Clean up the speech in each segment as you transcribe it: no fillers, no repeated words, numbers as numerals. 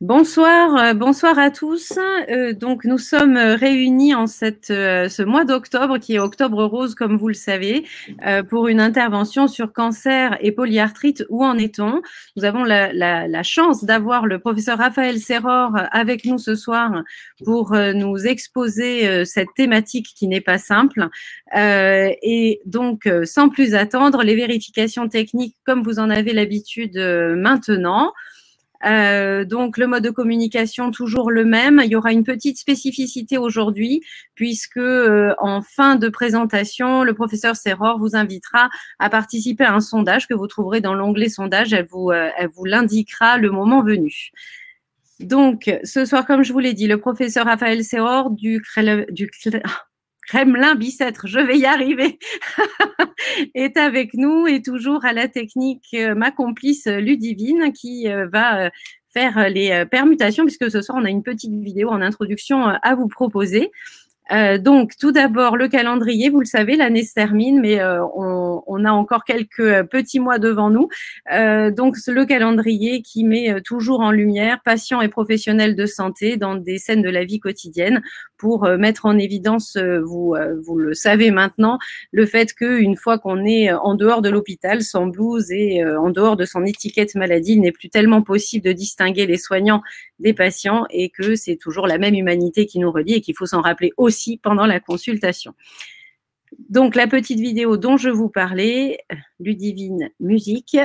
Bonsoir à tous. Donc nous sommes réunis en ce mois d'octobre, qui est Octobre Rose, comme vous le savez, pour une intervention sur cancer et polyarthrite. Où en est-on? Nous avons la chance d'avoir le professeur Raphaël Serror avec nous ce soir pour nous exposer cette thématique qui n'est pas simple. Et donc, sans plus attendre, les vérifications techniques, comme vous en avez l'habitude maintenant. Donc, le mode de communication, toujours le même. Il y aura une petite spécificité aujourd'hui, puisque en fin de présentation, le professeur Serror vous invitera à participer à un sondage que vous trouverez dans l'onglet sondage. Elle vous l'indiquera le moment venu. Donc, ce soir, comme je vous l'ai dit, le professeur Raphaël Serror du Kremlin Bicêtre, je vais y arriver, est avec nous et toujours à la technique ma complice Ludivine qui va faire les permutations, puisque ce soir on a une petite vidéo en introduction à vous proposer. Donc, tout d'abord, le calendrier, vous le savez, l'année se termine, mais on a encore quelques petits mois devant nous. Donc, le calendrier qui met toujours en lumière patients et professionnels de santé dans des scènes de la vie quotidienne pour mettre en évidence, vous le savez maintenant, le fait qu'une fois qu'on est en dehors de l'hôpital, sans blouse et en dehors de son étiquette maladie, il n'est plus tellement possible de distinguer les soignants des patients et que c'est toujours la même humanité qui nous relie et qu'il faut s'en rappeler aussi pendant la consultation. Donc, la petite vidéo dont je vous parlais, Ludivine Musique.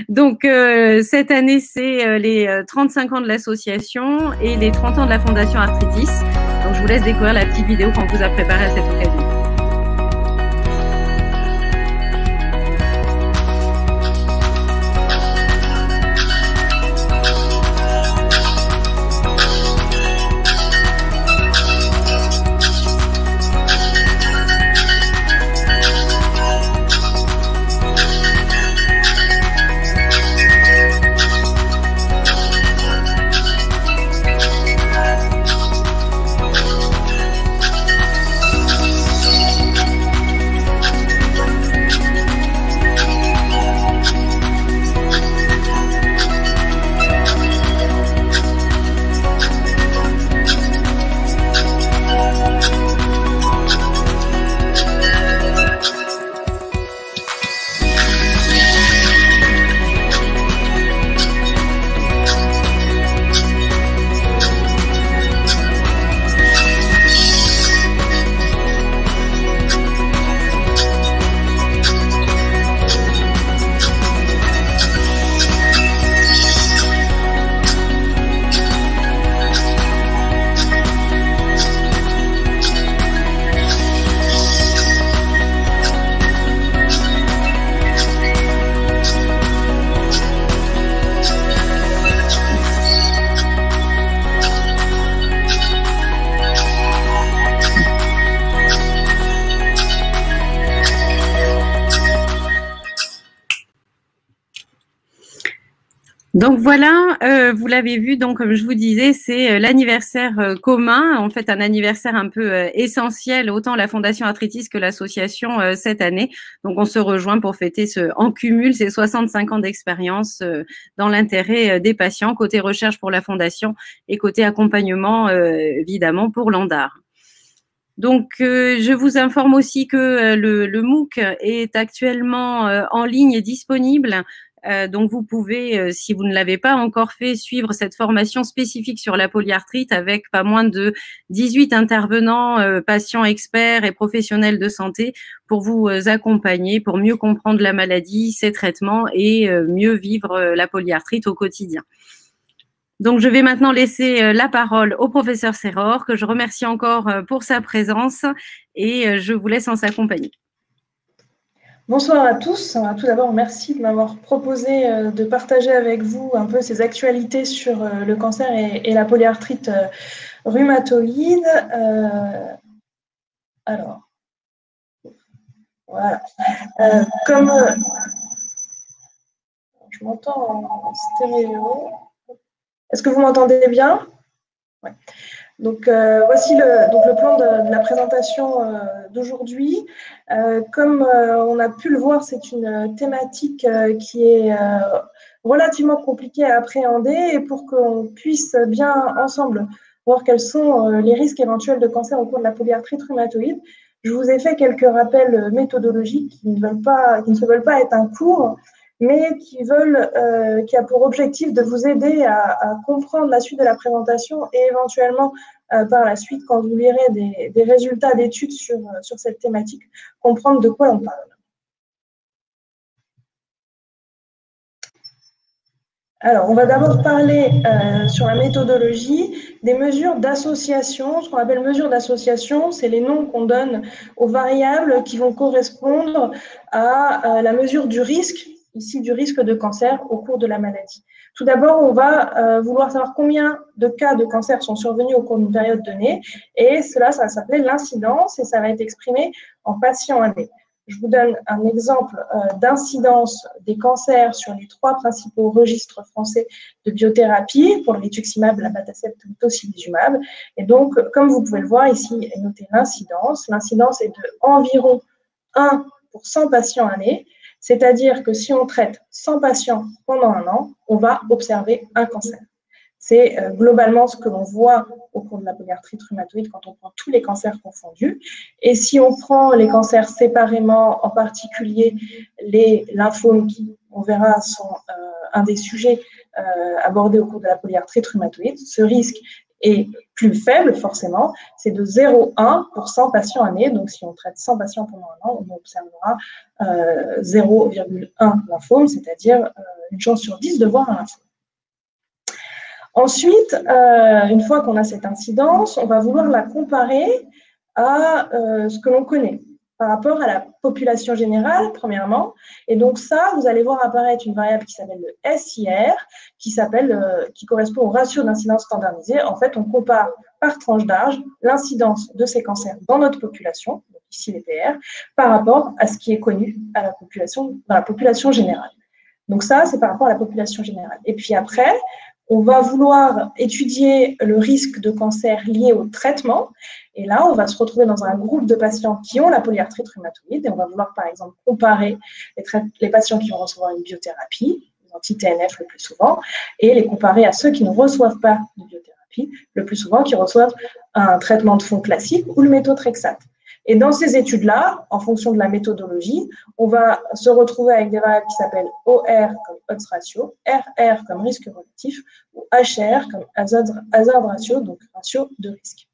Donc, cette année, c'est les 35 ans de l'association et les 30 ans de la Fondation Arthritis. Donc, je vous laisse découvrir la petite vidéo qu'on vous a préparée à cette occasion. Donc voilà, vous l'avez vu, donc comme je vous disais, c'est l'anniversaire commun, en fait un anniversaire un peu essentiel, autant la Fondation Arthritis que l'association cette année. Donc on se rejoint pour fêter en cumul ces 65 ans d'expérience dans l'intérêt des patients, côté recherche pour la Fondation et côté accompagnement évidemment pour l'ANDAR. Donc, je vous informe aussi que le MOOC est actuellement en ligne et disponible. Donc, vous pouvez, si vous ne l'avez pas encore fait, suivre cette formation spécifique sur la polyarthrite avec pas moins de 18 intervenants, patients experts et professionnels de santé pour vous accompagner, pour mieux comprendre la maladie, ses traitements et mieux vivre la polyarthrite au quotidien. Donc, je vais maintenant laisser la parole au professeur Serror, que je remercie encore pour sa présence et je vous laisse en sa compagnie. Bonsoir à tous. Tout d'abord, merci de m'avoir proposé de partager avec vous un peu ces actualités sur le cancer et la polyarthrite rhumatoïde. Alors, voilà. Comme je m'entends en stéréo. Est-ce que vous m'entendez bien? Ouais. Donc, voici le plan de la présentation d'aujourd'hui. Comme on a pu le voir, c'est une thématique qui est relativement compliqué à appréhender, et pour qu'on puisse bien ensemble voir quels sont les risques éventuels de cancer au cours de la polyarthrite rhumatoïde, je vous ai fait quelques rappels méthodologiques qui ne se veulent pas être un cours, mais qui a pour objectif de vous aider à comprendre la suite de la présentation et éventuellement par la suite, quand vous lirez des résultats d'études sur cette thématique, comprendre de quoi on parle. Alors, on va d'abord parler sur la méthodologie des mesures d'association. Ce qu'on appelle mesures d'association, c'est les noms qu'on donne aux variables qui vont correspondre à la mesure du risque, ici du risque de cancer au cours de la maladie. Tout d'abord, on va vouloir savoir combien de cas de cancer sont survenus au cours d'une période donnée, et cela, ça va s'appeler l'incidence, et ça va être exprimé en patients année. Je vous donne un exemple d'incidence des cancers sur les 3 principaux registres français de biothérapie pour le rituximab, l'abatacept ou le tocilizumab. Et donc, comme vous pouvez le voir ici, est notée l'incidence. L'incidence est de environ 1 pour 100 patients année, c'est-à-dire que si on traite 100 patients pendant un an, on va observer un cancer. C'est globalement ce que l'on voit au cours de la polyarthrite rhumatoïde quand on prend tous les cancers confondus. Et si on prend les cancers séparément, en particulier les lymphomes qui, on verra, sont un des sujets abordés au cours de la polyarthrite rhumatoïde, ce risque est plus faible, forcément, c'est de 0,1 pour 100 patients année. Donc, si on traite 100 patients pendant un an, on observera 0,1 lymphome, c'est-à-dire une chance sur 10 de voir un lymphome. Ensuite, une fois qu'on a cette incidence, on va vouloir la comparer à ce que l'on connaît par rapport à la population générale, premièrement. Et donc ça, vous allez voir apparaître une variable qui s'appelle le SIR, qui correspond au ratio d'incidence standardisé. En fait, on compare par tranche d'âge l'incidence de ces cancers dans notre population, donc ici les PR, par rapport à ce qui est connu à la population, dans la population générale. Donc ça, c'est par rapport à la population générale. Et puis après, on va vouloir étudier le risque de cancer lié au traitement. Et là, on va se retrouver dans un groupe de patients qui ont la polyarthrite rhumatoïde. Et on va vouloir, par exemple, comparer les patients qui vont recevoir une biothérapie, les anti-TNF le plus souvent, et les comparer à ceux qui ne reçoivent pas de biothérapie, le plus souvent, qui reçoivent un traitement de fond classique ou le méthotrexate. Et dans ces études-là, en fonction de la méthodologie, on va se retrouver avec des variables qui s'appellent OR comme odds ratio, RR comme risque relatif, ou HR comme hazard ratio, donc ratio de risque.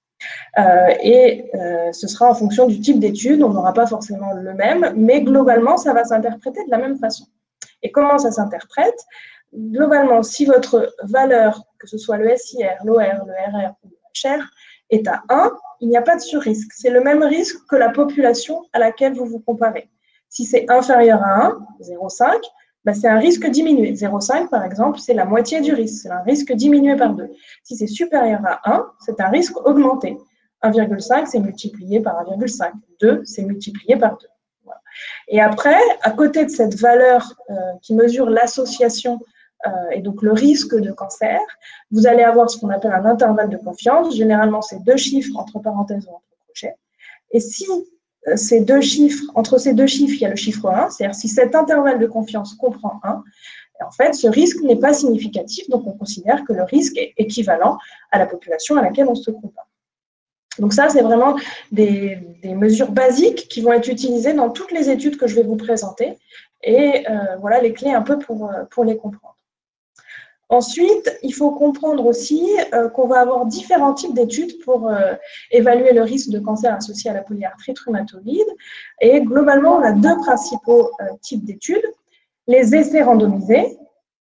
Ce sera en fonction du type d'étude, on n'aura pas forcément le même, mais globalement, ça va s'interpréter de la même façon. Et comment ça s'interprète? Globalement, si votre valeur, que ce soit le SIR, l'OR, le RR ou le HR, est à 1, il n'y a pas de surrisque. C'est le même risque que la population à laquelle vous vous comparez. Si c'est inférieur à 1, 0,5, ben c'est un risque diminué. 0,5, par exemple, c'est la moitié du risque. C'est un risque diminué par 2. Si c'est supérieur à 1, c'est un risque augmenté. 1,5, c'est multiplié par 1,5. 2, c'est multiplié par 2. Voilà. Et après, à côté de cette valeur qui mesure l'association et donc le risque de cancer, vous allez avoir ce qu'on appelle un intervalle de confiance. Généralement, c'est 2 chiffres entre parenthèses ou entre crochets. Et si entre ces deux chiffres, il y a le chiffre 1, c'est-à-dire si cet intervalle de confiance comprend 1, en fait, ce risque n'est pas significatif, donc on considère que le risque est équivalent à la population à laquelle on se compare. Donc ça, c'est vraiment des mesures basiques qui vont être utilisées dans toutes les études que je vais vous présenter. Et voilà les clés un peu pour les comprendre. Ensuite, il faut comprendre aussi qu'on va avoir différents types d'études pour évaluer le risque de cancer associé à la polyarthrite rhumatoïde. Et globalement, on a 2 principaux types d'études. Les essais randomisés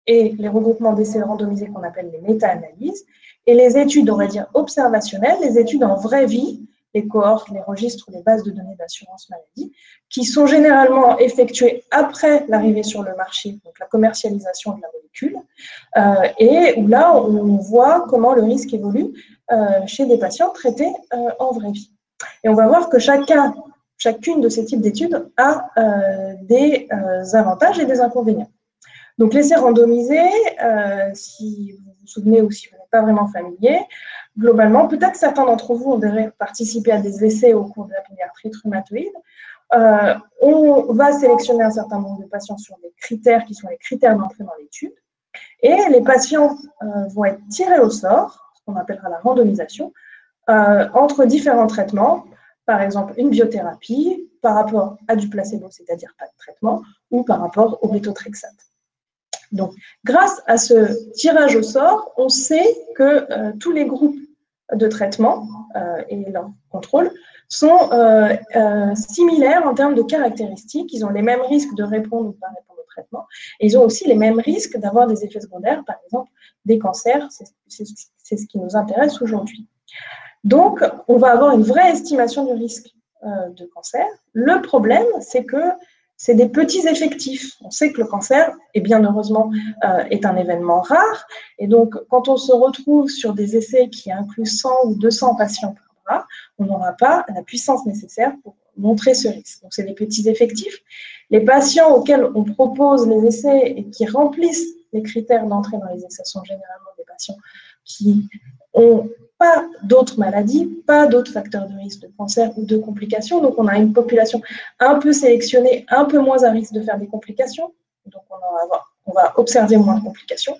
et les regroupements d'essais randomisés qu'on appelle les méta-analyses, et les études, on va dire, observationnelles, les études en vraie vie, les cohortes, les registres, les bases de données d'assurance maladie, qui sont généralement effectuées après l'arrivée sur le marché, donc la commercialisation de la molécule, et où là, on voit comment le risque évolue chez des patients traités en vraie vie. Et on va voir que chacune de ces types d'études a des avantages et des inconvénients. Donc, l'essai randomisé, si vous vous souvenez ou si vous n'êtes pas vraiment familier, globalement, peut-être certains d'entre vous ont déjà participé à des essais au cours de la polyarthrite rhumatoïde. On va sélectionner un certain nombre de patients sur des critères qui sont les critères d'entrée dans l'étude. Et les patients vont être tirés au sort, ce qu'on appellera la randomisation, entre différents traitements, par exemple une biothérapie par rapport à du placebo, c'est-à-dire pas de traitement, ou par rapport au méthotrexate. Donc, grâce à ce tirage au sort, on sait que tous les groupes de traitement et leur contrôle sont similaires en termes de caractéristiques. Ils ont les mêmes risques de répondre ou pas répondre au traitement. Et ils ont aussi les mêmes risques d'avoir des effets secondaires, par exemple des cancers. C'est ce qui nous intéresse aujourd'hui. Donc, on va avoir une vraie estimation du risque de cancer. Le problème, c'est que c'est des petits effectifs. On sait que le cancer, et bien heureusement, est un événement rare. Et donc, quand on se retrouve sur des essais qui incluent 100 ou 200 patients par bras, on n'aura pas la puissance nécessaire pour montrer ce risque. Donc, c'est des petits effectifs. Les patients auxquels on propose les essais et qui remplissent les critères d'entrée dans les essais sont généralement des patients qui ont pas d'autres maladies, pas d'autres facteurs de risque de cancer ou de complications. Donc, on a une population un peu sélectionnée, un peu moins à risque de faire des complications. Donc, on va observer moins de complications.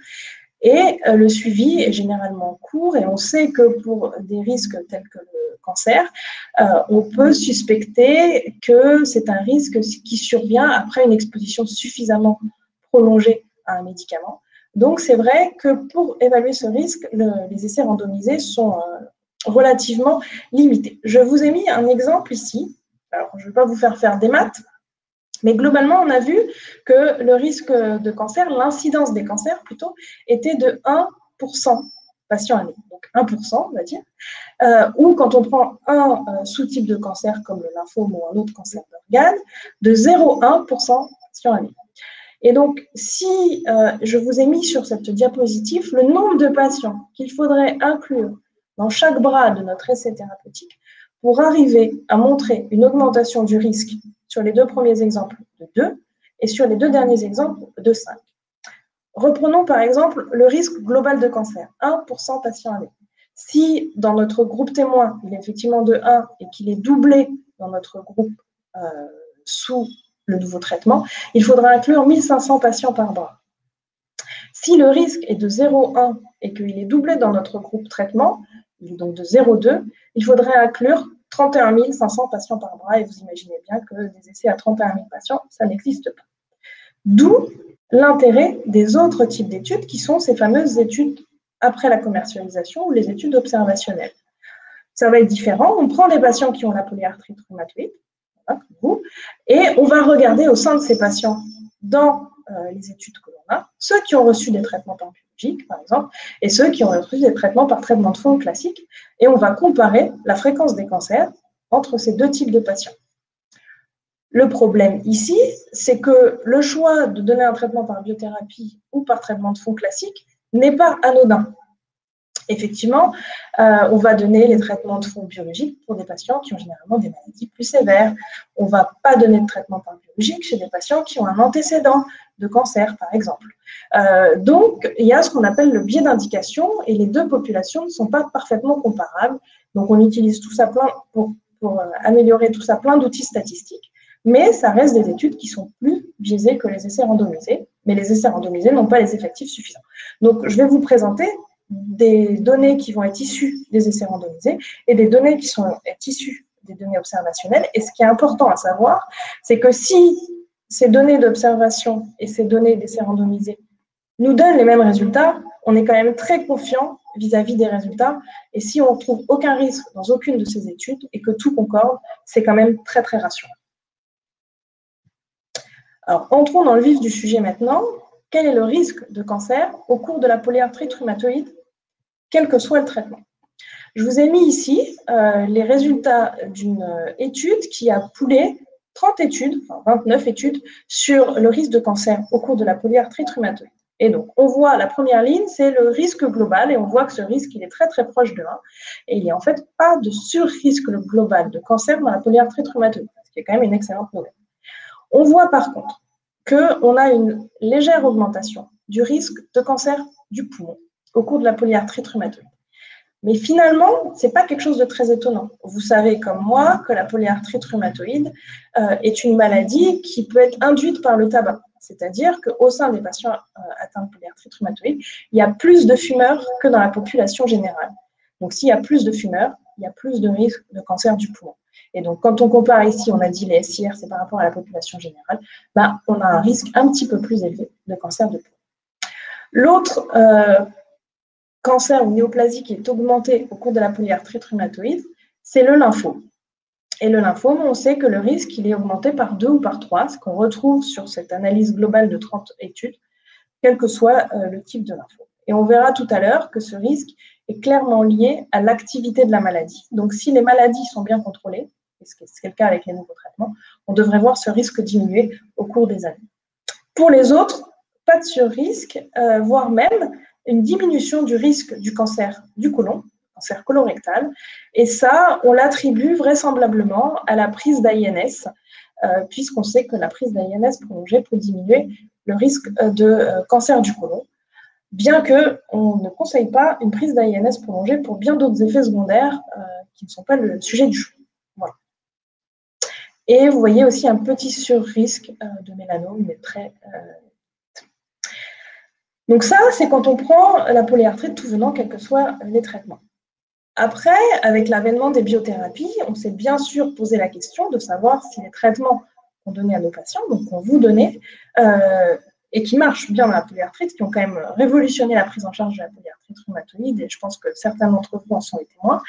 Et le suivi est généralement court et on sait que pour des risques tels que le cancer, on peut suspecter que c'est un risque qui survient après une exposition suffisamment prolongée à un médicament. Donc, c'est vrai que pour évaluer ce risque, les essais randomisés sont relativement limités. Je vous ai mis un exemple ici. Alors, je ne vais pas vous faire des maths, mais globalement, on a vu que le risque de cancer, l'incidence des cancers plutôt, était de 1% patient année. Donc 1%, on va dire. Ou quand on prend un sous-type de cancer comme le lymphome ou un autre cancer d'organe, de 0,1% patient année. Et donc, si je vous ai mis sur cette diapositive le nombre de patients qu'il faudrait inclure dans chaque bras de notre essai thérapeutique pour arriver à montrer une augmentation du risque sur les deux premiers exemples de 2 et sur les deux derniers exemples de 5. Reprenons par exemple le risque global de cancer, 1% patient année. Si dans notre groupe témoin, il est effectivement de 1 et qu'il est doublé dans notre groupe sous le nouveau traitement, il faudra inclure 1500 patients par bras. Si le risque est de 0,1 et qu'il est doublé dans notre groupe traitement, il est donc de 0,2, il faudrait inclure 31 500 patients par bras, et vous imaginez bien que des essais à 31 000 patients, ça n'existe pas. D'où l'intérêt des autres types d'études, qui sont ces fameuses études après la commercialisation ou les études observationnelles. Ça va être différent. On prend des patients qui ont la polyarthrite rhumatoïde, comme vous, et on va regarder au sein de ces patients, dans les études que l'on a, ceux qui ont reçu des traitements par biologique, par exemple, et ceux qui ont reçu des traitements par traitement de fond classique, et on va comparer la fréquence des cancers entre ces deux types de patients. Le problème ici, c'est que le choix de donner un traitement par biothérapie ou par traitement de fond classique n'est pas anodin. Effectivement, on va donner les traitements de fond biologiques pour des patients qui ont généralement des maladies plus sévères. On ne va pas donner de traitement par biologique chez des patients qui ont un antécédent de cancer, par exemple. Donc, il y a ce qu'on appelle le biais d'indication et les deux populations ne sont pas parfaitement comparables. Donc, on utilise tout ça pour améliorer tout ça, plein d'outils statistiques. Mais ça reste des études qui sont plus biaisées que les essais randomisés. Mais les essais randomisés n'ont pas les effectifs suffisants. Donc, je vais vous présenter des données qui vont être issues des essais randomisés et des données qui sont issues des données observationnelles. Et ce qui est important à savoir, c'est que si ces données d'observation et ces données d'essais randomisés nous donnent les mêmes résultats, on est quand même très confiant vis-à-vis des résultats. Et si on ne trouve aucun risque dans aucune de ces études et que tout concorde, c'est quand même très, très rassurant. Alors, entrons dans le vif du sujet maintenant. Quel est le risque de cancer au cours de la polyarthrite rhumatoïde, quel que soit le traitement? Je vous ai mis ici les résultats d'une étude qui a poolé 30 études, enfin 29 études, sur le risque de cancer au cours de la polyarthrite rhumatoïde. Et donc, on voit la première ligne, c'est le risque global, et on voit que ce risque, il est très, très proche de 1. Et il n'y a en fait pas de sur-risque global de cancer dans la polyarthrite rhumatoïde, ce qui est quand même une excellente nouvelle. On voit par contre qu'on a une légère augmentation du risque de cancer du poumon au cours de la polyarthrite rhumatoïde. Mais finalement, ce n'est pas quelque chose de très étonnant. Vous savez comme moi que la polyarthrite rhumatoïde est une maladie qui peut être induite par le tabac. C'est-à-dire qu'au sein des patients atteints de polyarthrite rhumatoïde, il y a plus de fumeurs que dans la population générale. Donc, s'il y a plus de fumeurs, il y a plus de risque de cancer du poumon. Et donc, quand on compare ici, on a dit les SIR, c'est par rapport à la population générale, ben, on a un risque un petit peu plus élevé de cancer de poumon. L'autre cancer ou néoplasie qui est augmenté au cours de la polyarthrite rhumatoïde, c'est le lymphome. Et le lymphome, on sait que le risque, il est augmenté par 2 ou par 3, ce qu'on retrouve sur cette analyse globale de 30 études, quel que soit le type de lymphome. Et on verra tout à l'heure que ce risque est clairement lié à l'activité de la maladie. Donc, si les maladies sont bien contrôlées, et c'est le cas avec les nouveaux traitements, on devrait voir ce risque diminuer au cours des années. Pour les autres, pas de surrisque, voire même une diminution du risque du cancer du côlon, cancer colorectal, et ça, on l'attribue vraisemblablement à la prise d'AINS, puisqu'on sait que la prise d'AINS prolongée peut diminuer le risque de cancer du côlon, bien qu'on ne conseille pas une prise d'AINS prolongée pour bien d'autres effets secondaires qui ne sont pas le sujet du choix. Voilà. Et vous voyez aussi un petit surrisque de mélanome, mais très... Donc ça, c'est quand on prend la polyarthrite tout venant, quels que soient les traitements. Après, avec l'avènement des biothérapies, on s'est bien sûr posé la question de savoir si les traitements qu'on donnait à nos patients, donc qu'on vous donnait, et qui marchent bien dans la polyarthrite, qui ont quand même révolutionné la prise en charge de la polyarthrite rhumatoïde, et je pense que certains d'entre vous en sont les témoins,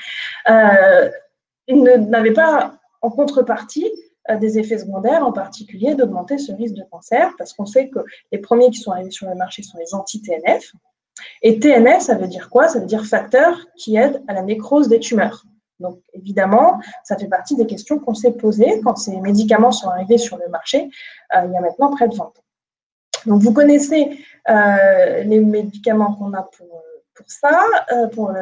n'avaient pas en contrepartie des effets secondaires, en particulier d'augmenter ce risque de cancer, parce qu'on sait que les premiers qui sont arrivés sur le marché sont les anti-TNF. Et TNF, ça veut dire quoi? Ça veut dire facteur qui aide à la nécrose des tumeurs. Donc, évidemment, ça fait partie des questions qu'on s'est posées quand ces médicaments sont arrivés sur le marché il y a maintenant près de 20 ans. Donc, vous connaissez les médicaments qu'on a pour ça, pour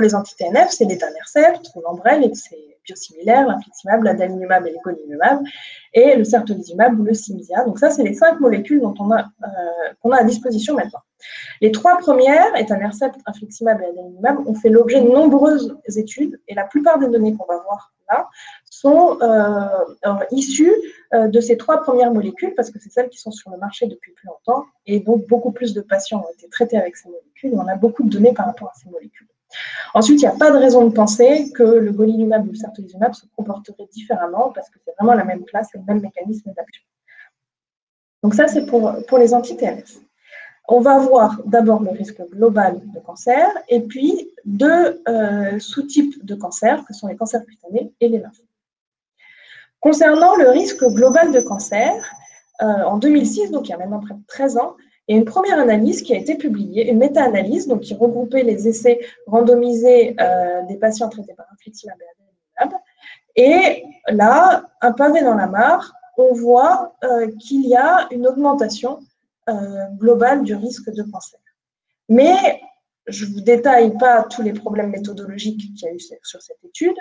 les anti-TNF, c'est l'étanercept, l'Enbrel, c'est biosimilaire, l'infliximab, l'adalimumab et l'égolimumab, et le certolizumab ou le Cimzia. Donc ça, c'est les 5 molécules qu'on a à disposition maintenant. Les 3 premières, étanercept, infliximab et adalimumab, ont fait l'objet de nombreuses études, et la plupart des données qu'on va voir là sont issues de ces 3 premières molécules, parce que c'est celles qui sont sur le marché depuis plus longtemps, et donc beaucoup plus de patients ont été traités avec ces molécules, et on a beaucoup de données par rapport à ces molécules. Ensuite, il n'y a pas de raison de penser que le golimumab ou le certolizumab se comporterait différemment parce que c'est vraiment la même classe et le même mécanisme d'action. Donc ça, c'est pour les anti-TNF. On va voir d'abord le risque global de cancer et puis 2 sous-types de cancer que sont les cancers cutanés et les lymphomes. Concernant le risque global de cancer, en 2006, donc il y a maintenant près de 13 ans, il y a une première analyse qui a été publiée, une méta-analyse, donc qui regroupait les essais randomisés des patients traités par infliximab et adalimumab. Et là, un pavé dans la mare, on voit qu'il y a une augmentation globale du risque de cancer. Mais je ne vous détaille pas tous les problèmes méthodologiques qu'il y a eu sur cette étude,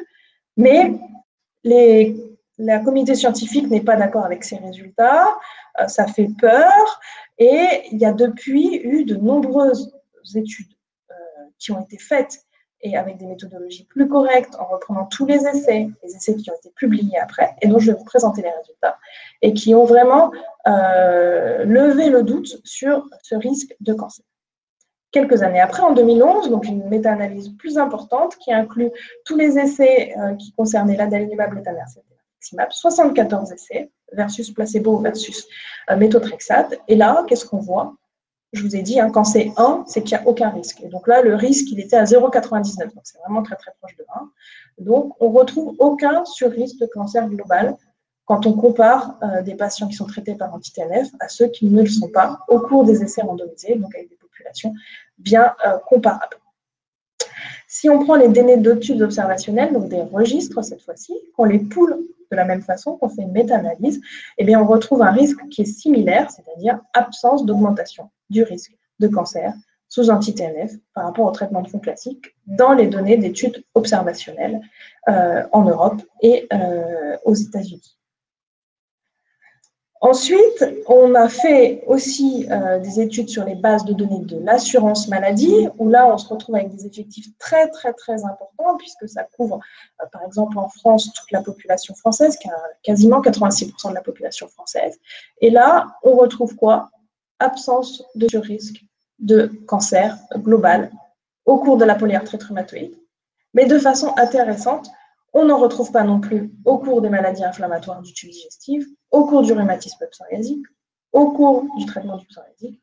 mais la communauté scientifique n'est pas d'accord avec ces résultats, ça fait peur, et il y a depuis eu de nombreuses études qui ont été faites et avec des méthodologies plus correctes, en reprenant tous les essais qui ont été publiés après, et dont je vais vous présenter les résultats, et qui ont vraiment levé le doute sur ce risque de cancer. Quelques années après, en 2011, donc une méta-analyse plus importante qui inclut tous les essais qui concernaient l'adalimumab, l'étanercept et l'infliximab, 74 essais versus placebo versus méthotrexate. Et là, qu'est-ce qu'on voit? Je vous ai dit, hein, quand c'est 1, c'est qu'il n'y a aucun risque. Et donc là, le risque, il était à 0,99. Donc c'est vraiment très, très proche de 1. Donc, on ne retrouve aucun surrisque de cancer global quand on compare des patients qui sont traités par anti-TNF à ceux qui ne le sont pas au cours des essais randomisés, donc avec des populations bien comparables. Si on prend les données d'études observationnelles, donc des registres cette fois-ci, qu'on les poule de la même façon, qu'on fait une méta-analyse, eh bien on retrouve un risque qui est similaire, c'est-à-dire absence d'augmentation du risque de cancer sous anti-TNF par rapport au traitement de fond classique dans les données d'études observationnelles en Europe et aux États-Unis. Ensuite, on a fait aussi des études sur les bases de données de l'assurance maladie, où là, on se retrouve avec des effectifs très, très, très importants, puisque ça couvre, par exemple, en France, toute la population française, quasiment 86% de la population française. Et là, on retrouve quoi? Absence de risque de cancer global au cours de la polyarthrite rhumatoïde. Mais de façon intéressante, on n'en retrouve pas non plus au cours des maladies inflammatoires du tube digestif, au cours du rhumatisme psoriasique, au cours du traitement du psoriasique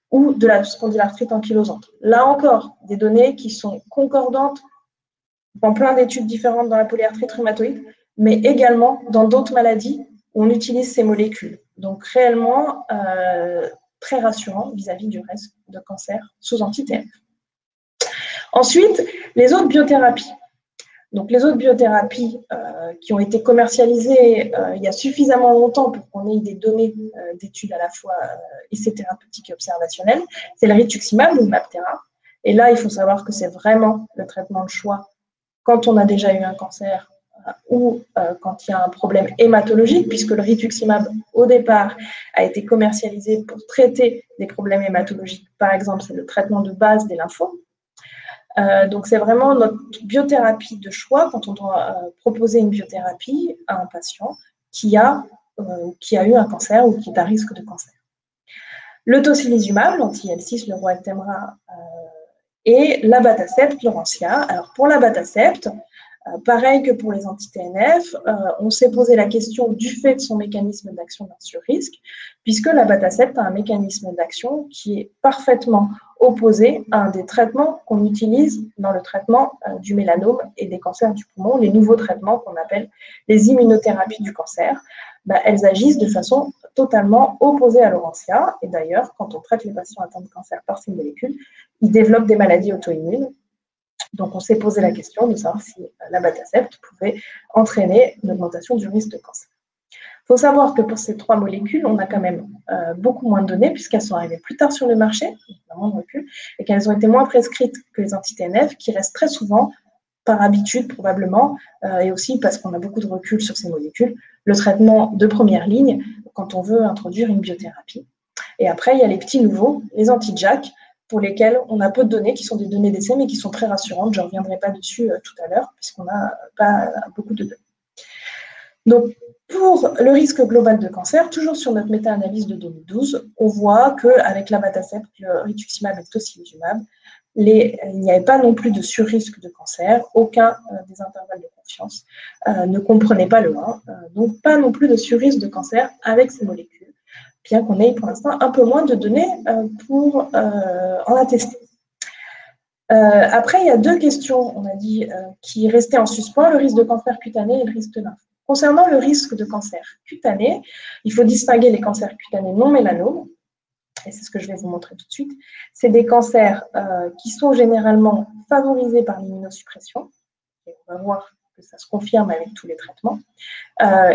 ou de la spondylarthrite ankylosante. Là encore, des données qui sont concordantes dans plein d'études différentes dans la polyarthrite rhumatoïde, mais également dans d'autres maladies où on utilise ces molécules. Donc réellement très rassurant vis-à-vis du risque de cancer sous anti-TNF. Ensuite, les autres biothérapies. Donc, les autres biothérapies qui ont été commercialisées il y a suffisamment longtemps pour qu'on ait des données d'études à la fois essais thérapeutiques et observationnels, c'est le rituximab ou le MabThera. Et là, il faut savoir que c'est vraiment le traitement de choix quand on a déjà eu un cancer ou quand il y a un problème hématologique, puisque le rituximab, au départ, a été commercialisé pour traiter des problèmes hématologiques. Par exemple, c'est le traitement de base des lymphomes. Donc, c'est vraiment notre biothérapie de choix quand on doit proposer une biothérapie à un patient qui a eu un cancer ou qui est à risque de cancer. Le tocilizumab, l'anti-L6, le roi Actemra, et l'abatacept, l'Orencia. Alors, pour l'abatacept, pareil que pour les anti-TNF, on s'est posé la question du fait de son mécanisme d'action d'un sur-risque, puisque l'abatacept a un mécanisme d'action qui est parfaitement opposé à un des traitements qu'on utilise dans le traitement du mélanome et des cancers du poumon, les nouveaux traitements qu'on appelle les immunothérapies du cancer. Elles agissent de façon totalement opposée à l'Orencia. Et d'ailleurs, quand on traite les patients atteints de cancer par ces molécules, ils développent des maladies auto-immunes. Donc, on s'est posé la question de savoir si l'abatacept pouvait entraîner une augmentation du risque de cancer. Il faut savoir que pour ces trois molécules, on a quand même beaucoup moins de données puisqu'elles sont arrivées plus tard sur le marché, moins de recul, et qu'elles ont été moins prescrites que les anti-TNF, qui restent très souvent, par habitude probablement, et aussi parce qu'on a beaucoup de recul sur ces molécules, le traitement de première ligne quand on veut introduire une biothérapie. Et après, il y a les petits nouveaux, les anti-JAK, pour lesquels on a peu de données, qui sont des données d'essai, mais qui sont très rassurantes. Je ne reviendrai pas dessus tout à l'heure, puisqu'on n'a pas beaucoup de données. Donc, pour le risque global de cancer, toujours sur notre méta-analyse de 2012, on voit qu'avec l'abatacept, le rituximab et le tocilizumab, il n'y avait pas non plus de surrisque de cancer, aucun des intervalles de confiance ne comprenait pas le 1, donc pas non plus de surrisque de cancer avec ces molécules, bien qu'on ait pour l'instant un peu moins de données pour en attester. Après, il y a deux questions, on a dit, qui restaient en suspens, le risque de cancer cutané et le risque de lymphe. Concernant le risque de cancer cutané, il faut distinguer les cancers cutanés non mélanomes, et c'est ce que je vais vous montrer tout de suite. C'est des cancers qui sont généralement favorisés par l'immunosuppression, et on va voir que ça se confirme avec tous les traitements,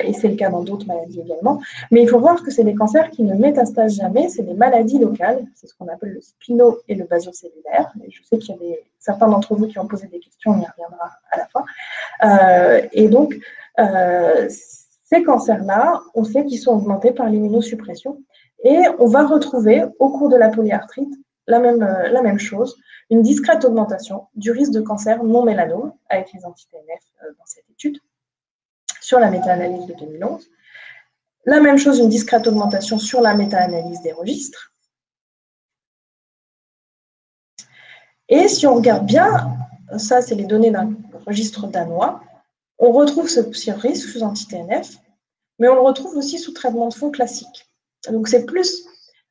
et c'est le cas dans d'autres maladies également. Mais il faut voir que c'est des cancers qui ne métastasent jamais, c'est des maladies locales, c'est ce qu'on appelle le spino- et le basocellulaire. Et je sais qu'il y a certains d'entre vous qui ont posé des questions, on y reviendra à la fin. Et donc, ces cancers-là, on sait qu'ils sont augmentés par l'immunosuppression, et on va retrouver au cours de la polyarthrite la même chose, une discrète augmentation du risque de cancer non mélanome avec les anti-TNF dans cette étude, sur la méta-analyse de 2011. La même chose, une discrète augmentation sur la méta-analyse des registres. Et si on regarde bien, ça c'est les données d'un registre danois, on retrouve ce risque sous anti-TNF, mais on le retrouve aussi sous traitement de fond classique. Donc c'est plus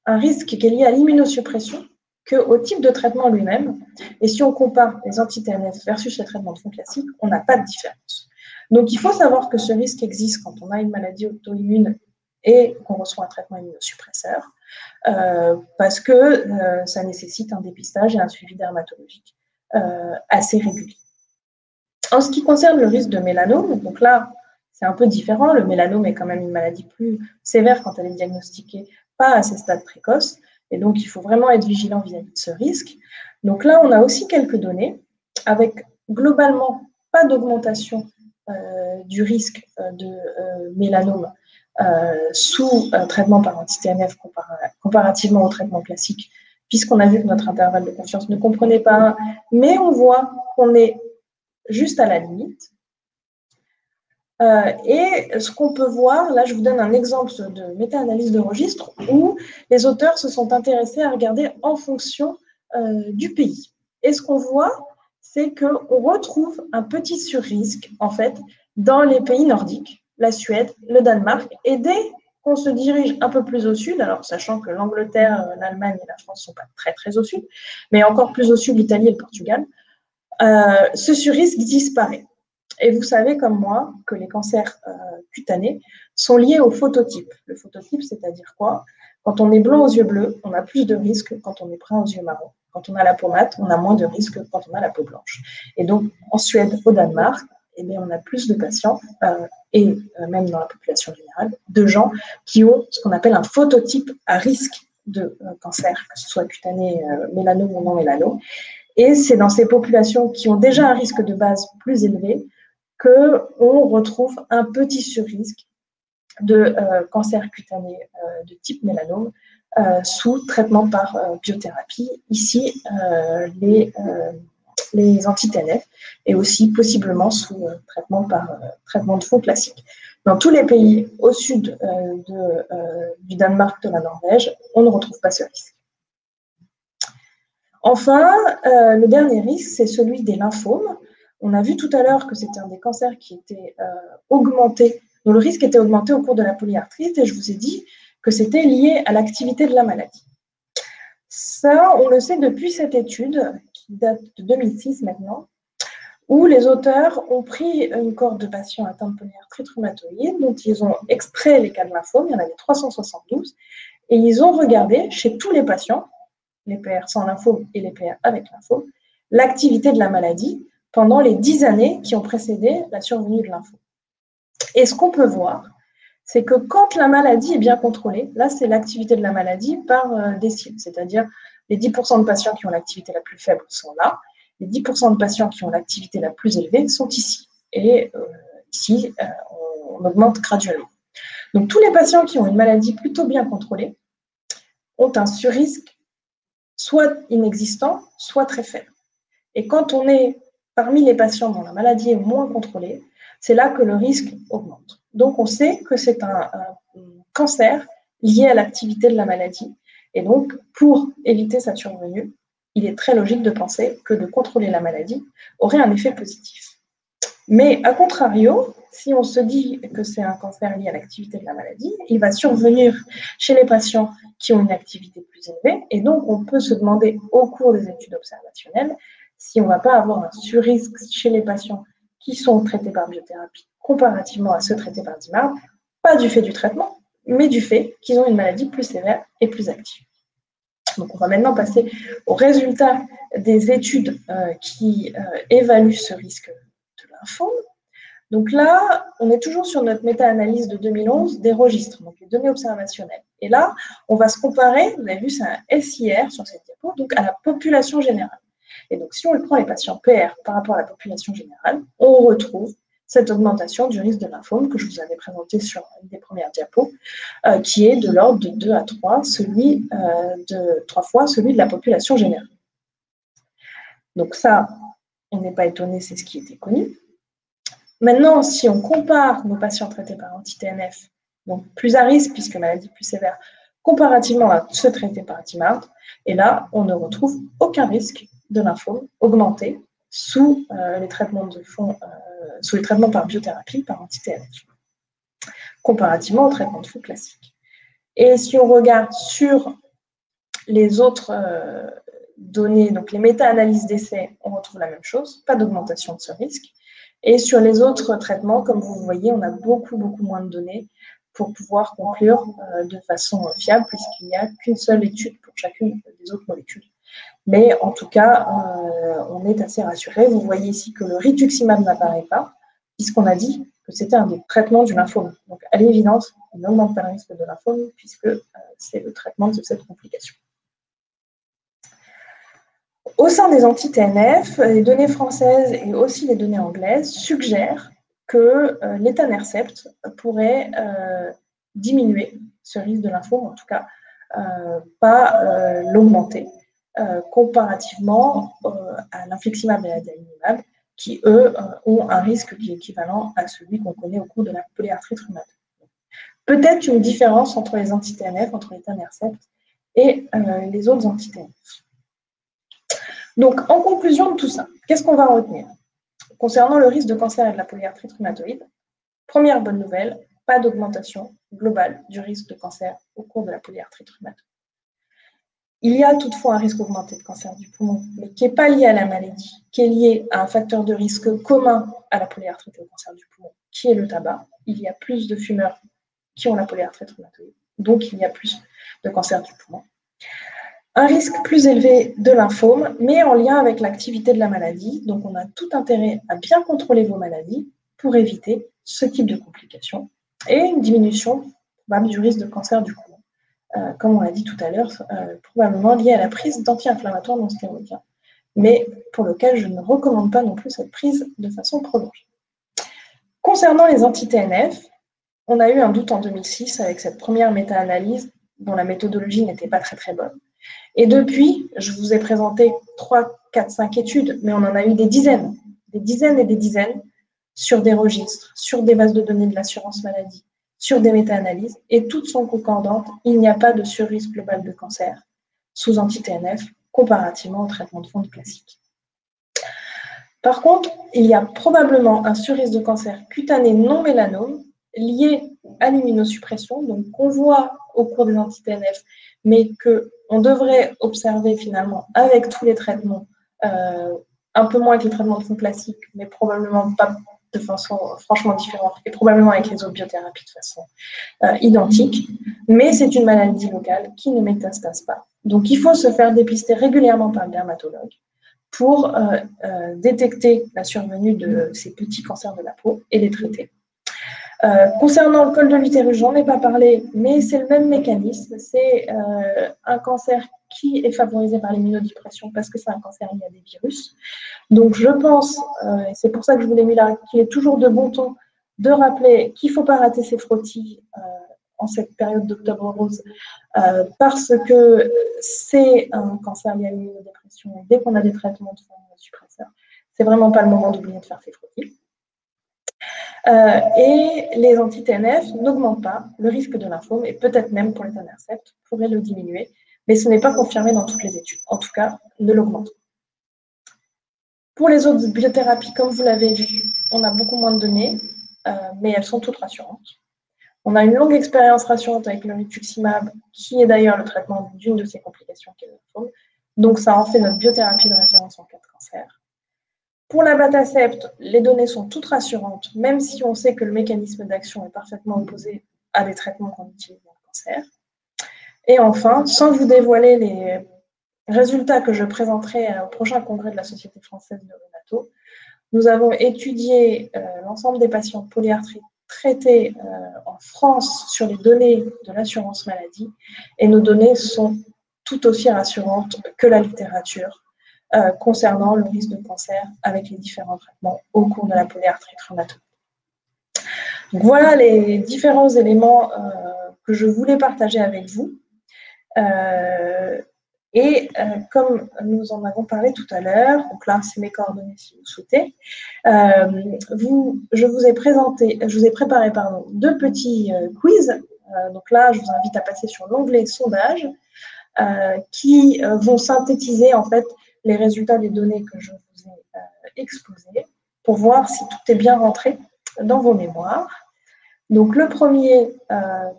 un risque qui est lié à l'immunosuppression qu'au type de traitement lui-même. Et si on compare les anti-TNF versus les traitements de fond classiques, on n'a pas de différence. Donc, il faut savoir que ce risque existe quand on a une maladie auto-immune et qu'on reçoit un traitement immunosuppresseur, parce que ça nécessite un dépistage et un suivi dermatologique assez régulier. En ce qui concerne le risque de mélanome, donc là, c'est un peu différent. Le mélanome est quand même une maladie plus sévère quand elle est diagnostiquée pas à ces stades précoces. Et donc, il faut vraiment être vigilant vis-à-vis de ce risque. Donc là, on a aussi quelques données avec globalement pas d'augmentation du risque de mélanome sous traitement par anti-TNF comparativement au traitement classique, puisqu'on a vu que notre intervalle de confiance ne comprenait pas 1, mais on voit qu'on est juste à la limite. Et ce qu'on peut voir, là je vous donne un exemple de méta-analyse de registre où les auteurs se sont intéressés à regarder en fonction du pays. Et ce qu'on voit, c'est qu'on retrouve un petit sur-risque, en fait, dans les pays nordiques, la Suède, le Danemark, et dès qu'on se dirige un peu plus au sud, alors sachant que l'Angleterre, l'Allemagne et la France ne sont pas très très au sud, mais encore plus au sud, l'Italie et le Portugal, ce sur-risque disparaît. Et vous savez comme moi que les cancers cutanés sont liés au phototype. Le phototype, c'est-à-dire quoi? Quand on est blond aux yeux bleus, on a plus de risques que quand on est brun aux yeux marrons. Quand on a la peau mate, on a moins de risques que quand on a la peau blanche. Et donc, en Suède, au Danemark, eh bien, on a plus de patients, et même dans la population générale, de gens qui ont ce qu'on appelle un phototype à risque de cancer, que ce soit cutané, mélanome ou non mélanome. Et c'est dans ces populations qui ont déjà un risque de base plus élevé qu'on retrouve un petit sur-risque de cancer cutané de type mélanome sous traitement par biothérapie, ici les anti-TNF, et aussi possiblement sous traitement par traitement de fond classique. Dans tous les pays au sud du Danemark, de la Norvège, on ne retrouve pas ce risque. Enfin, le dernier risque, c'est celui des lymphomes. On a vu tout à l'heure que c'était un des cancers qui était augmenté, dont le risque était augmenté au cours de la polyarthrite, et je vous ai dit que c'était lié à l'activité de la maladie. Ça, on le sait depuis cette étude, qui date de 2006 maintenant, où les auteurs ont pris une cohorte de patients atteints de polyarthrite rhumatoïde, dont ils ont extrait les cas de lymphome, il y en avait 372, et ils ont regardé chez tous les patients, les PR sans lymphome et les PR avec lymphome, l'activité de la maladie pendant les 10 années qui ont précédé la survenue de lymphome. Et ce qu'on peut voir, c'est que quand la maladie est bien contrôlée, là c'est l'activité de la maladie par décile, c'est-à-dire les 10% de patients qui ont l'activité la plus faible sont là, les 10% de patients qui ont l'activité la plus élevée sont ici. Et ici, on augmente graduellement. Donc tous les patients qui ont une maladie plutôt bien contrôlée ont un surrisque soit inexistant, soit très faible. Et quand on est parmi les patients dont la maladie est moins contrôlée, c'est là que le risque augmente. Donc on sait que c'est un cancer lié à l'activité de la maladie. Et donc, pour éviter sa survenue, il est très logique de penser que de contrôler la maladie aurait un effet positif. Mais à contrario, si on se dit que c'est un cancer lié à l'activité de la maladie, il va survenir chez les patients qui ont une activité plus élevée, et donc on peut se demander au cours des études observationnelles si on ne va pas avoir un surrisque chez les patients qui sont traités par biothérapie comparativement à ceux traités par DIMARD, pas du fait du traitement, mais du fait qu'ils ont une maladie plus sévère et plus active. Donc on va maintenant passer aux résultats des études qui évaluent ce risque de lymphome. Donc là, on est toujours sur notre méta-analyse de 2011 des registres, donc les données observationnelles. Et là, on va se comparer, vous avez vu, c'est un SIR sur cette diapo, donc à la population générale. Et donc, si on prend les patients PR par rapport à la population générale, on retrouve cette augmentation du risque de lymphome que je vous avais présenté sur une des premières diapos, qui est de l'ordre de 2 à 3, de 3 fois celui de la population générale. Donc ça, on n'est pas étonné, c'est ce qui était connu. Maintenant, si on compare nos patients traités par anti-TNF, donc plus à risque puisque maladie plus sévère, comparativement à ceux traités par DIMARD, et là, on ne retrouve aucun risque de lymphome augmenté sous les traitements de fond, sous les traitements par biothérapie, par anti-TNF, comparativement au traitement de fond classique. Et si on regarde sur les autres données, donc les méta-analyses d'essais, on retrouve la même chose, pas d'augmentation de ce risque. Et sur les autres traitements, comme vous voyez, on a beaucoup moins de données pour pouvoir conclure de façon fiable, puisqu'il n'y a qu'une seule étude pour chacune des autres molécules. Mais en tout cas, on est assez rassuré. Vous voyez ici que le rituximab n'apparaît pas, puisqu'on a dit que c'était un des traitements du lymphome. Donc, à l'évidence, on n'augmente pas le risque de lymphome, puisque c'est le traitement de cette complication. Au sein des anti-TNF, les données françaises et aussi les données anglaises suggèrent que l'étanercept pourrait diminuer ce risque de lymphome, en tout cas pas l'augmenter, comparativement à l'infliximab et à l'adalimumab, qui, eux, ont un risque qui est équivalent à celui qu'on connaît au cours de la polyarthrite rhumatoïde. Peut-être une différence entre les anti-TNF, entre l'étanercept et les autres anti-TNF. Donc, en conclusion de tout ça, qu'est-ce qu'on va retenir? Concernant le risque de cancer et de la polyarthrite rhumatoïde, première bonne nouvelle, pas d'augmentation globale du risque de cancer au cours de la polyarthrite rhumatoïde. Il y a toutefois un risque augmenté de cancer du poumon, mais qui n'est pas lié à la maladie, qui est lié à un facteur de risque commun à la polyarthrite et au cancer du poumon, qui est le tabac. Il y a plus de fumeurs qui ont la polyarthrite rhumatoïde, donc il y a plus de cancer du poumon. Un risque plus élevé de lymphome, mais en lien avec l'activité de la maladie. Donc, on a tout intérêt à bien contrôler vos maladies pour éviter ce type de complications et une diminution probable du risque de cancer du poumon. Comme on l'a dit tout à l'heure, probablement liée à la prise d'anti-inflammatoires non stéroïdiens, mais pour lequel je ne recommande pas non plus cette prise de façon prolongée. Concernant les anti-TNF, on a eu un doute en 2006 avec cette première méta-analyse dont la méthodologie n'était pas très bonne. Et depuis, je vous ai présenté 3, 4, 5 études, mais on en a eu des dizaines et des dizaines sur des registres, sur des bases de données de l'assurance maladie, sur des méta-analyses, et toutes sont concordantes. Il n'y a pas de surrisque global de cancer sous anti-TNF comparativement au traitement de fond classique. Par contre, il y a probablement un surrisque de cancer cutané non mélanome lié à l'immunosuppression, donc qu'on voit au cours des anti-TNF, mais qu'on devrait observer finalement avec tous les traitements, un peu moins avec les traitements de fond classiques, mais probablement pas de façon franchement différente, et probablement avec les autres biothérapies de façon identique. Mais c'est une maladie locale qui ne métastase pas. Donc il faut se faire dépister régulièrement par le dermatologue pour détecter la survenue de ces petits cancers de la peau et les traiter. Concernant le col de l'utérus, j'en ai pas parlé, mais c'est le même mécanisme. C'est un cancer qui est favorisé par l'immunodépression parce que c'est un cancer lié à des virus. Donc je pense, et c'est pour ça que je vous l'ai mis là, qu'il est toujours de bon ton de rappeler qu'il ne faut pas rater ses frottis en cette période d'octobre rose, parce que c'est un cancer lié à l'immunodépression. Et dès qu'on a des traitements de fond suppresseurs, c'est vraiment pas le moment d'oublier de faire ses frottis. Et les anti-TNF n'augmentent pas le risque de lymphome, et peut-être même pour l'étanercept, pourrait le diminuer, mais ce n'est pas confirmé dans toutes les études. En tout cas, ne l'augmente pas. Pour les autres biothérapies, comme vous l'avez vu, on a beaucoup moins de données, mais elles sont toutes rassurantes. On a une longue expérience rassurante avec le rituximab, qui est d'ailleurs le traitement d'une de ces complications qui est le lymphome. Donc ça en fait notre biothérapie de référence en cas de cancer. Pour l'abatacept, les données sont toutes rassurantes, même si on sait que le mécanisme d'action est parfaitement opposé à des traitements qu'on utilise dans le cancer. Et enfin, sans vous dévoiler les résultats que je présenterai au prochain congrès de la Société française de rhumato, nous avons étudié l'ensemble des patients polyarthrites traités en France sur les données de l'assurance maladie, et nos données sont tout aussi rassurantes que la littérature concernant le risque de cancer avec les différents traitements au cours de la polyarthrite rhumatoïde. Donc voilà les différents éléments que je voulais partager avec vous. Comme nous en avons parlé tout à l'heure, donc là c'est mes coordonnées si vous souhaitez, je vous ai préparé deux petits quiz. Donc là je vous invite à passer sur l'onglet sondage qui vont synthétiser en fait les résultats des données que je vous ai exposées pour voir si tout est bien rentré dans vos mémoires. Donc le premier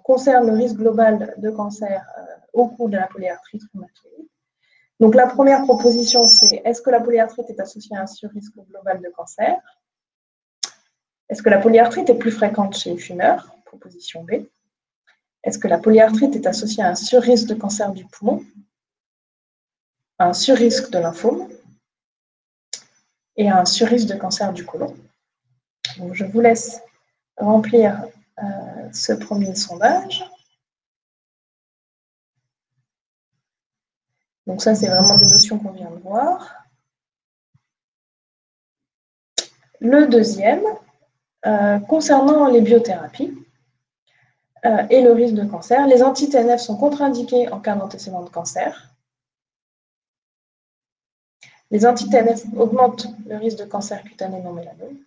concerne le risque global de cancer au cours de la polyarthrite rhumatoïde. Donc la première proposition, c'est: est-ce que la polyarthrite est associée à un surrisque global de cancer? Est-ce que la polyarthrite est plus fréquente chez les fumeurs? Proposition B. Est-ce que la polyarthrite est associée à un surrisque de cancer du poumon, à un surrisque de lymphome et à un surrisque de cancer du côlon? Donc je vous laisse remplir ce premier sondage. Donc ça, c'est vraiment des notions qu'on vient de voir. Le deuxième, concernant les biothérapies, et le risque de cancer. Les anti-TNF sont contre-indiqués en cas d'antécédent de cancer. Les anti-TNF augmentent le risque de cancer cutané non mélanome.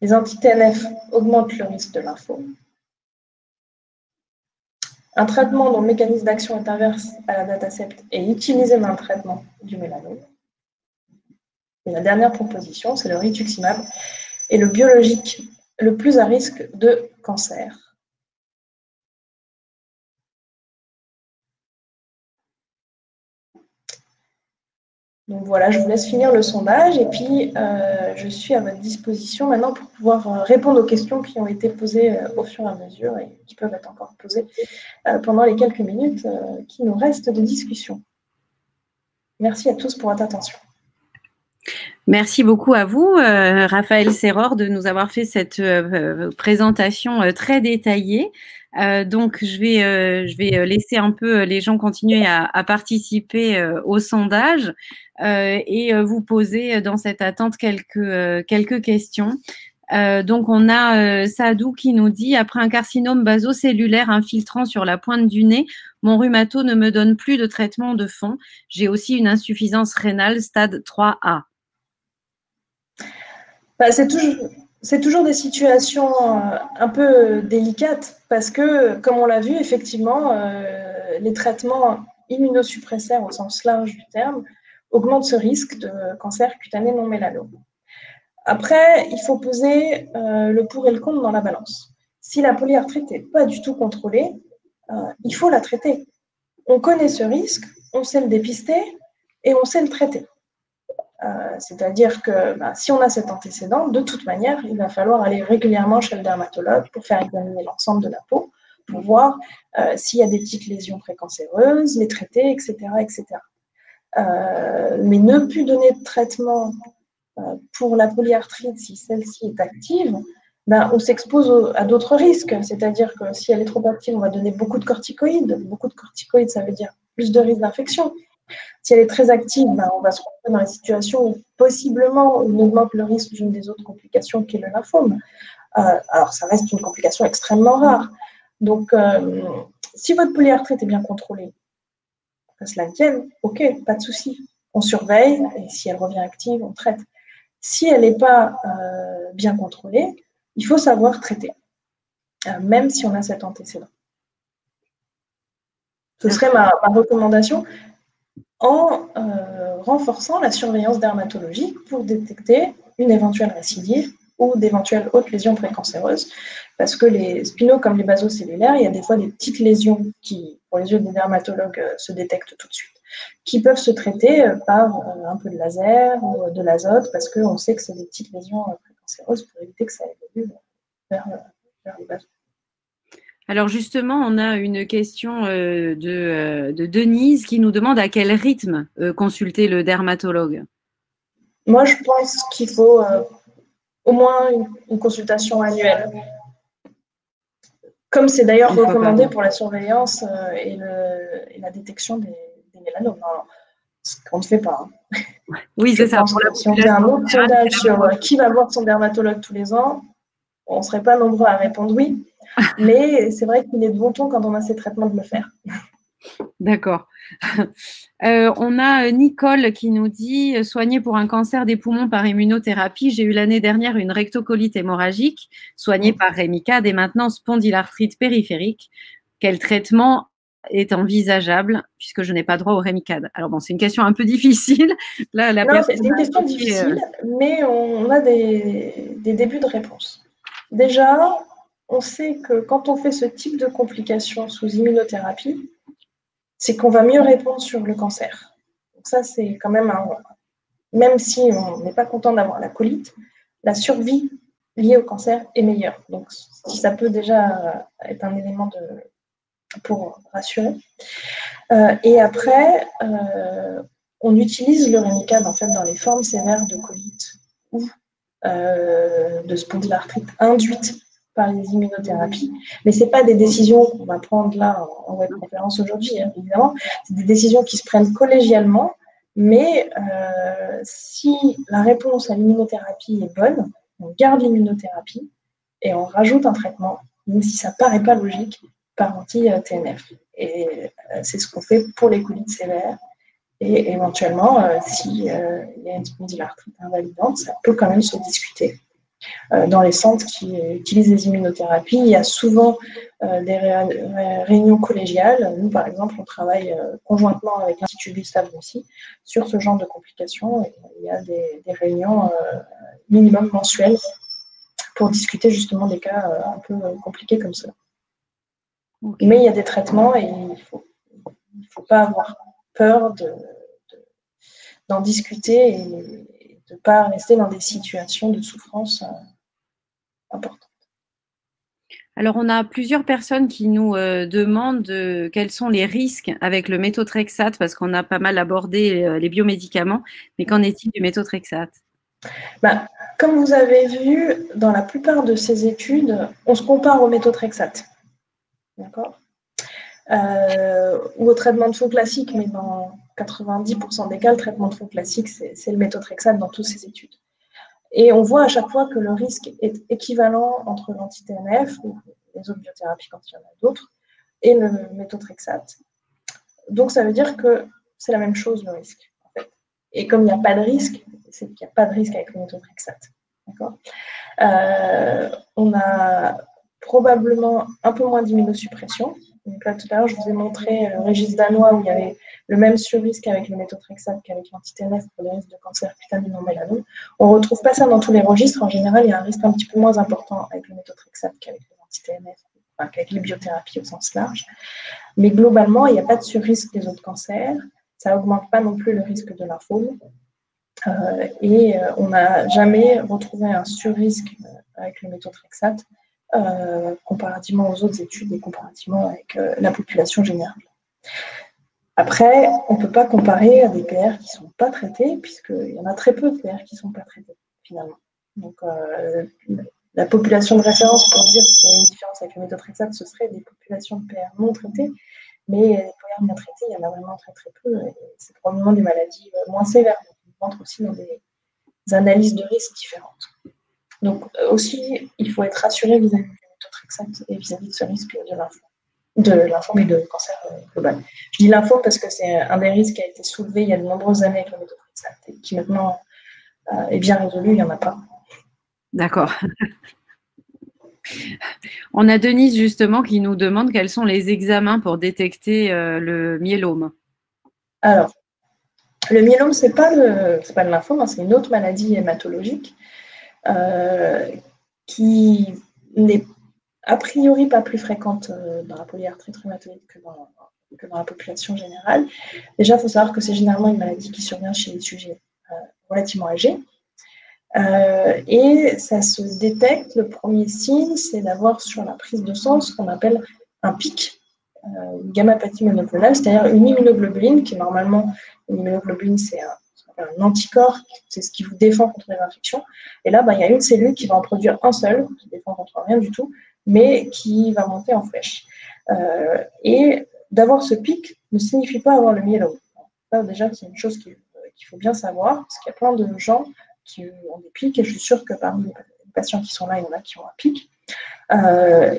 Les anti-TNF augmentent le risque de lymphome. Un traitement dont le mécanisme d'action est inverse à la datacept est utilisé dans le traitement du mélanome. Et la dernière proposition, c'est le rituximab, et le biologique le plus à risque de cancer. Donc voilà, je vous laisse finir le sondage et puis je suis à votre disposition maintenant pour pouvoir répondre aux questions qui ont été posées au fur et à mesure et qui peuvent être encore posées pendant les quelques minutes qui nous restent de discussion. Merci à tous pour votre attention. Merci beaucoup à vous, Raphaël Serror, de nous avoir fait cette présentation très détaillée. Donc, je vais laisser un peu les gens continuer à participer au sondage et vous poser dans cette attente quelques questions. Donc, on a Sadou qui nous dit « Après un carcinome basocellulaire infiltrant sur la pointe du nez, mon rhumato ne me donne plus de traitement de fond. J'ai aussi une insuffisance rénale stade 3A. » C'est toujours des situations un peu délicates parce que, comme on l'a vu, effectivement, les traitements immunosuppresseurs au sens large du terme augmentent ce risque de cancer cutané non mélanome. Après, il faut poser le pour et le contre dans la balance. Si la polyarthrite n'est pas du tout contrôlée, il faut la traiter. On connaît ce risque, on sait le dépister et on sait le traiter. C'est-à-dire que si on a cet antécédent, de toute manière, il va falloir aller régulièrement chez le dermatologue pour faire examiner l'ensemble de la peau, pour voir s'il y a des petites lésions précancéreuses, les traiter, etc. etc. Mais ne plus donner de traitement pour la polyarthrite, si celle-ci est active, on s'expose à d'autres risques. C'est-à-dire que si elle est trop active, on va donner beaucoup de corticoïdes. Beaucoup de corticoïdes, ça veut dire plus de risque d'infection. Si elle est très active, on va se retrouver dans la situation où possiblement on augmente le risque d'une des autres complications qui est le lymphome. Alors, ça reste une complication extrêmement rare. Donc, si votre polyarthrite est bien contrôlée, que cela tienne, ok, pas de souci. On surveille et si elle revient active, on traite. Si elle n'est pas bien contrôlée, il faut savoir traiter, même si on a cet antécédent. Ce serait ma recommandation en renforçant la surveillance dermatologique pour détecter une éventuelle récidive ou d'éventuelles autres lésions précancéreuses. Parce que les spinaux, comme les basocellulaires, il y a des fois des petites lésions qui, pour les yeux des dermatologues, se détectent tout de suite, qui peuvent se traiter par un peu de laser ou de l'azote, parce qu'on sait que c'est des petites lésions précancéreuses pour éviter que ça évolue vers les basos. Alors justement, on a une question de Denise qui nous demande à quel rythme consulter le dermatologue. Moi, je pense qu'il faut au moins une consultation annuelle. Comme c'est d'ailleurs recommandé pour la surveillance et la détection des mélanomes. Ce qu'on ne fait pas. Oui, c'est ça. Si on faisait un autre sondage sur qui va voir son dermatologue tous les ans, on ne serait pas nombreux à répondre oui. Mais c'est vrai qu'il est de bon ton quand on a ces traitements de le faire. D'accord. On a Nicole qui nous dit « Soigné pour un cancer des poumons par immunothérapie, j'ai eu l'année dernière une rectocolite hémorragique, soignée par Remicade et maintenant spondylarthrite périphérique. Quel traitement est envisageable puisque je n'ai pas droit au Remicade ?» Alors bon, c'est une question un peu difficile. Là, non, c'est une question difficile, mais on a des débuts de réponse. Déjà, on sait que quand on fait ce type de complications sous immunothérapie, c'est qu'on va mieux répondre sur le cancer. Donc ça, c'est quand même même si on n'est pas content d'avoir la colite, la survie liée au cancer est meilleure. Donc ça peut déjà être un élément pour rassurer. Et après, on utilise le Remicade en fait dans les formes sévères de colite ou de spondylarthrite induite par les immunothérapies, mais ce n'est pas des décisions qu'on va prendre là en webconférence aujourd'hui, hein, évidemment. C'est des décisions qui se prennent collégialement, mais si la réponse à l'immunothérapie est bonne, on garde l'immunothérapie et on rajoute un traitement même si ça ne paraît pas logique, par anti-TNF. Et c'est ce qu'on fait pour les colites sévères. Et éventuellement, s'il y a une spondylarthrite invalidante, ça peut quand même se discuter. Dans les centres qui utilisent les immunothérapies, il y a souvent des réunions collégiales. Nous, par exemple, on travaille conjointement avec l'Institut Gustave Roussy sur ce genre de complications. Et il y a des réunions minimum mensuelles pour discuter justement des cas un peu compliqués comme ça. Okay. Mais il y a des traitements et il ne faut pas avoir peur d'en discuter et de ne pas rester dans des situations de souffrance importantes. Alors, on a plusieurs personnes qui nous demandent quels sont les risques avec le méthotrexate, parce qu'on a pas mal abordé les biomédicaments, mais qu'en est-il du méthotrexate? Comme vous avez vu, dans la plupart de ces études, on se compare au méthotrexate. D'accord, ou au traitement de fond classique, mais dans 90% des cas, le traitement de fond classique, c'est le méthotrexate dans toutes ces études. Et on voit à chaque fois que le risque est équivalent entre l'anti-TNF, ou les autres biothérapies quand il y en a d'autres, et le méthotrexate. Donc ça veut dire que c'est la même chose le risque. En fait. Et comme il n'y a pas de risque, c'est qu'il n'y a pas de risque avec le méthotrexate. D'accord, on a probablement un peu moins d'immunosuppression. Donc là, tout à l'heure, je vous ai montré le registre danois où il y avait le même surrisque avec le méthotrexate qu'avec l'anti-TNF pour les risques de cancer cutané non mélanome. On ne retrouve pas ça dans tous les registres. En général, il y a un risque un petit peu moins important avec le méthotrexate qu'avec l'anti-TNF, enfin, qu'avec les biothérapies au sens large. Mais globalement, il n'y a pas de surrisque des autres cancers. Ça n'augmente pas non plus le risque de lymphome. On n'a jamais retrouvé un surrisque avec le méthotrexate comparativement aux autres études et comparativement avec la population générale. Après, on ne peut pas comparer à des PR qui ne sont pas traités, puisqu'il y en a très peu de PR qui ne sont pas traités, finalement. Donc, la population de référence pour dire s'il y a une différence avec le méthotrexate, ce serait des populations de PR non traitées, mais les PR bien traitées, il y en a vraiment très très peu, et c'est probablement des maladies moins sévères. On rentre aussi dans des analyses de risques différentes. Donc, aussi, il faut être rassuré vis-à-vis du méthotrexate et vis-à-vis de ce risque de lymphome et de cancer global. Je dis lymphome parce que c'est un des risques qui a été soulevé il y a de nombreuses années avec le méthotrexate et qui maintenant est bien résolu, il n'y en a pas. D'accord. On a Denise justement qui nous demande quels sont les examens pour détecter le myélome. Alors, le myélome, c'est pas le lymphome, hein, c'est une autre maladie hématologique qui n'est a priori pas plus fréquente dans la polyarthrite rhumatoïde que dans la population générale. Déjà, il faut savoir que c'est généralement une maladie qui survient chez les sujets relativement âgés. Et ça se détecte, le premier signe, c'est d'avoir sur la prise de sang ce qu'on appelle un pic, une gammapathie monoclonale, c'est-à-dire une immunoglobuline qui normalement, une immunoglobuline, c'est un anticorps, c'est ce qui vous défend contre les infections. Et là, il y a une cellule qui va en produire un seul, qui défend contre rien du tout, mais qui va monter en flèche. Et d'avoir ce pic ne signifie pas avoir le myélome. Ça, déjà, c'est une chose qu'il faut bien savoir, parce qu'il y a plein de gens qui ont des pics, et je suis sûre que parmi les patients qui sont là, il y en a qui ont un pic.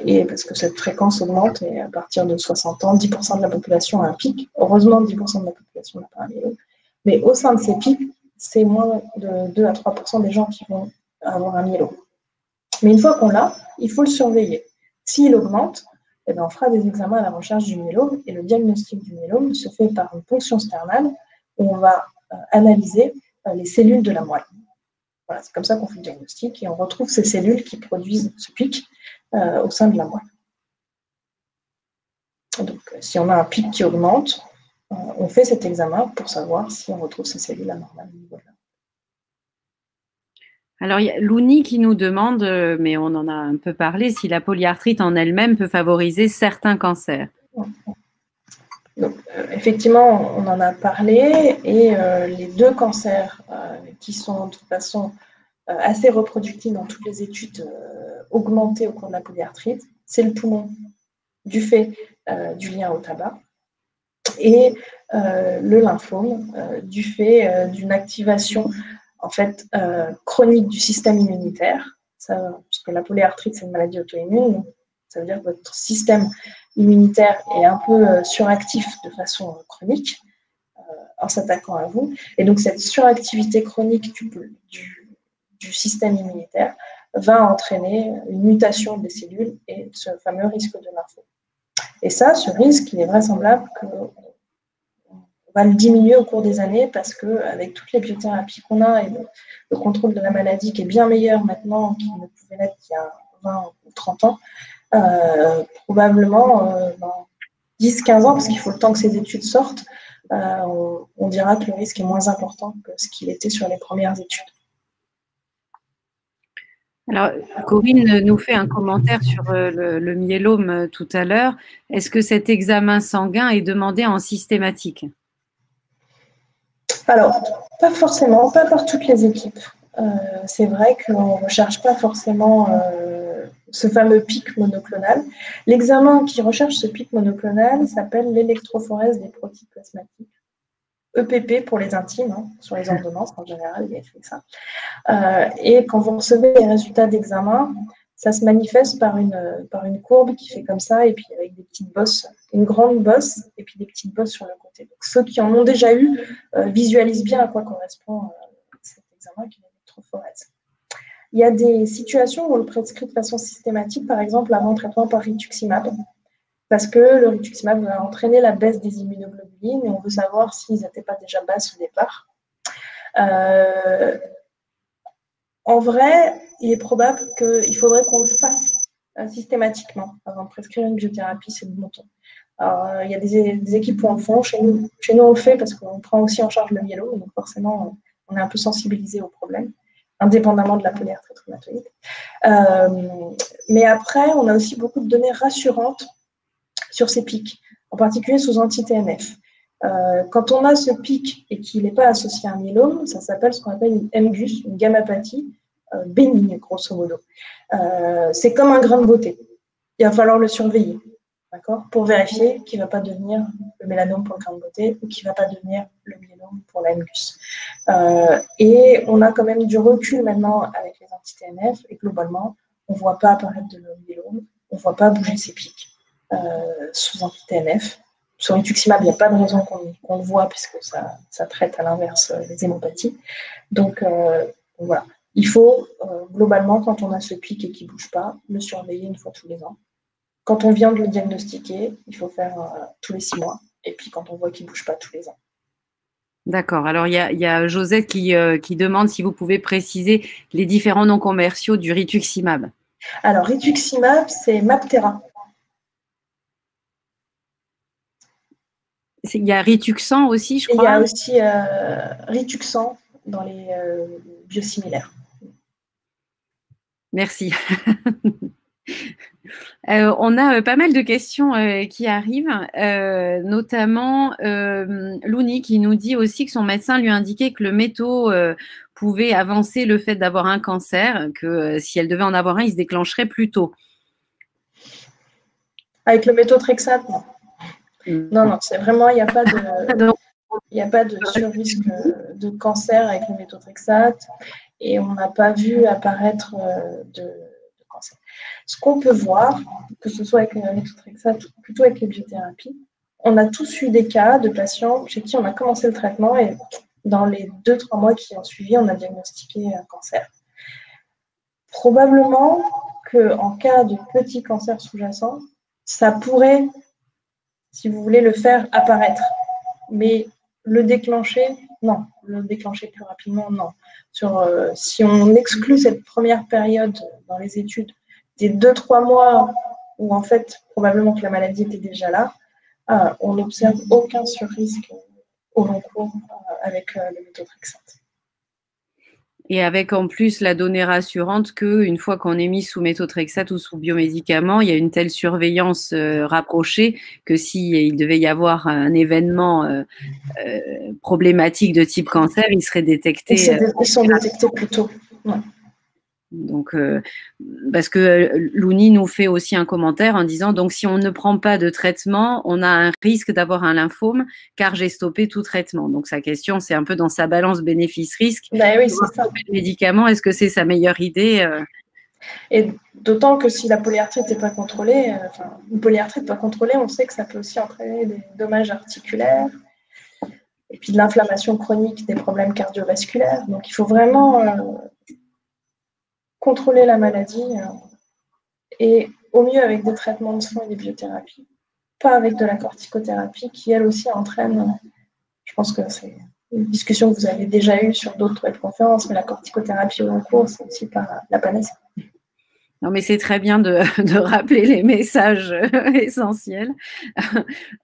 Et parce que cette fréquence augmente, et à partir de 60 ans, 10% de la population a un pic. Heureusement, 10% de la population n'a pas un myélome. Mais au sein de ces pics, c'est moins de 2 à 3% des gens qui vont avoir un myélome. Mais une fois qu'on l'a, il faut le surveiller. S'il augmente, eh bien, on fera des examens à la recherche du myélome, et le diagnostic du myélome se fait par une ponction sternale où on va analyser les cellules de la moelle. Voilà, c'est comme ça qu'on fait le diagnostic, et on retrouve ces cellules qui produisent ce pic au sein de la moelle. Donc, si on a un pic qui augmente, on fait cet examen pour savoir si on retrouve ces cellules anormales au niveau de la moelle. Alors, il y a Louni qui nous demande, mais on en a un peu parlé, si la polyarthrite en elle-même peut favoriser certains cancers. Donc, effectivement, on en a parlé, et les deux cancers qui sont de toute façon assez reproductifs dans toutes les études augmentées au cours de la polyarthrite, c'est le poumon, du fait du lien au tabac, et le lymphome, du fait d'une activation en fait chronique du système immunitaire, ça, parce que la polyarthrite c'est une maladie auto-immune, Ça veut dire que votre système immunitaire est un peu suractif de façon chronique en s'attaquant à vous. Et donc, cette suractivité chronique du système immunitaire va entraîner une mutation des cellules et ce fameux risque de lympho. Et ça, ce risque, il est vraisemblable qu'on va le diminuer au cours des années parce qu'avec toutes les biothérapies qu'on a et le contrôle de la maladie qui est bien meilleur maintenant qu'il ne pouvait l'être il y a 20 ou 30 ans, probablement dans 10-15 ans, parce qu'il faut le temps que ces études sortent, on dira que le risque est moins important que ce qu'il était sur les premières études. Alors, Corinne nous fait un commentaire sur le myélome tout à l'heure. Est-ce que cet examen sanguin est demandé en systématique? Alors, pas forcément, pas par toutes les équipes. C'est vrai qu'on ne recherche pas forcément ce fameux pic monoclonal. L'examen qui recherche ce pic monoclonal s'appelle l'électrophorèse des protéines plasmatiques. EPP pour les intimes, hein, sur les ordonnances en général, il y a écrit ça. Et quand vous recevez les résultats d'examen, ça se manifeste par une courbe qui fait comme ça, et puis avec des petites bosses, une grande bosse, et puis des petites bosses sur le côté. Donc, ceux qui en ont déjà eu visualisent bien à quoi correspond cet examen qui est l'électrophorèse. Il y a des situations où on le prescrit de façon systématique, par exemple avant traitement par rituximab, parce que le rituximab va entraîner la baisse des immunoglobulines et on veut savoir s'ils n'étaient pas déjà basses au départ. En vrai, il est probable qu'il faudrait qu'on le fasse systématiquement avant de prescrire une biothérapie, c'est le bon temps. Alors, il y a des équipes où on le font. Chez nous, on le fait parce qu'on prend aussi en charge le myélome, donc forcément, on est un peu sensibilisé au problème, indépendamment de la polyarthrite rhumatoïde. Mais après, on a aussi beaucoup de données rassurantes sur ces pics, en particulier sous anti-TNF. Quand on a ce pic et qu'il n'est pas associé à un myélome, ça s'appelle ce qu'on appelle une MGUS, une gammapathie bénigne, grosso modo. C'est comme un grain de beauté. Il va falloir le surveiller, d'accord, pour vérifier qu'il ne va pas devenir le mélanome pour le grain de beauté ou qu'il ne va pas devenir le myélome pour la MGUS. Et on a quand même du recul maintenant avec les anti-TNF et globalement, on ne voit pas apparaître de myélome, on ne voit pas bouger ces pics sous anti-TNF. Sur rituximab, il n'y a pas de raison qu'on le voit puisque ça traite à l'inverse les hémopathies. Donc, voilà. Il faut, globalement, quand on a ce pic et qu'il ne bouge pas, le surveiller une fois tous les ans. Quand on vient de le diagnostiquer, il faut faire tous les 6 mois. Et puis, quand on voit qu'il ne bouge pas, tous les ans. D'accord. Alors, il y a Josette qui demande si vous pouvez préciser les différents noms commerciaux du rituximab. Alors, rituximab, c'est Maptera. Il y a Rituxan aussi, je crois. Et il y a aussi Rituxan dans les biosimilaires. Merci. On a pas mal de questions qui arrivent, notamment Louni qui nous dit aussi que son médecin lui a indiqué que le métaux pouvait avancer le fait d'avoir un cancer, que si elle devait en avoir un, il se déclencherait plus tôt. Avec le méthotrexate, non. Non, c'est vraiment, il n'y a pas de surrisque de cancer avec le méthotrexate et on n'a pas vu apparaître de cancer. Ce qu'on peut voir, que ce soit avec le méthotrexate ou plutôt avec les biothérapies, on a tous eu des cas de patients chez qui on a commencé le traitement et dans les 2-3 mois qui ont suivi, on a diagnostiqué un cancer. Probablement qu'en cas de petit cancer sous-jacent, ça pourrait, si vous voulez, le faire apparaître. Mais le déclencher, non. Le déclencher plus rapidement, non. Si on exclut cette première période dans les études des 2-3 mois où, en fait, probablement que la maladie était déjà là, on n'observe aucun surrisque au long cours avec le méthotrexate. Et avec en plus la donnée rassurante qu'une fois qu'on est mis sous méthotrexate ou sous biomédicaments, il y a une telle surveillance rapprochée que s'il devait y avoir un événement problématique de type cancer, il serait détecté. Ils sont détectés plus tôt. Ouais. Donc, parce que Louni nous fait aussi un commentaire en disant donc si on ne prend pas de traitement, on a un risque d'avoir un lymphome car j'ai stoppé tout traitement. Donc sa question, c'est un peu dans sa balance bénéfice-risque. Ben oui, c'est ça. Le médicament, est-ce que c'est sa meilleure idée Et d'autant que si la polyarthrite n'est pas contrôlée, une polyarthrite pas contrôlée, on sait que ça peut aussi entraîner des dommages articulaires et puis de l'inflammation chronique, des problèmes cardiovasculaires. Donc il faut vraiment contrôler la maladie et au mieux avec des traitements de soins et des biothérapies, pas avec de la corticothérapie qui elle aussi entraîne, je pense que c'est une discussion que vous avez déjà eue sur d'autres webconférences, mais la corticothérapie au long cours, c'est aussi pas la panacée. Non, mais c'est très bien de rappeler les messages essentiels.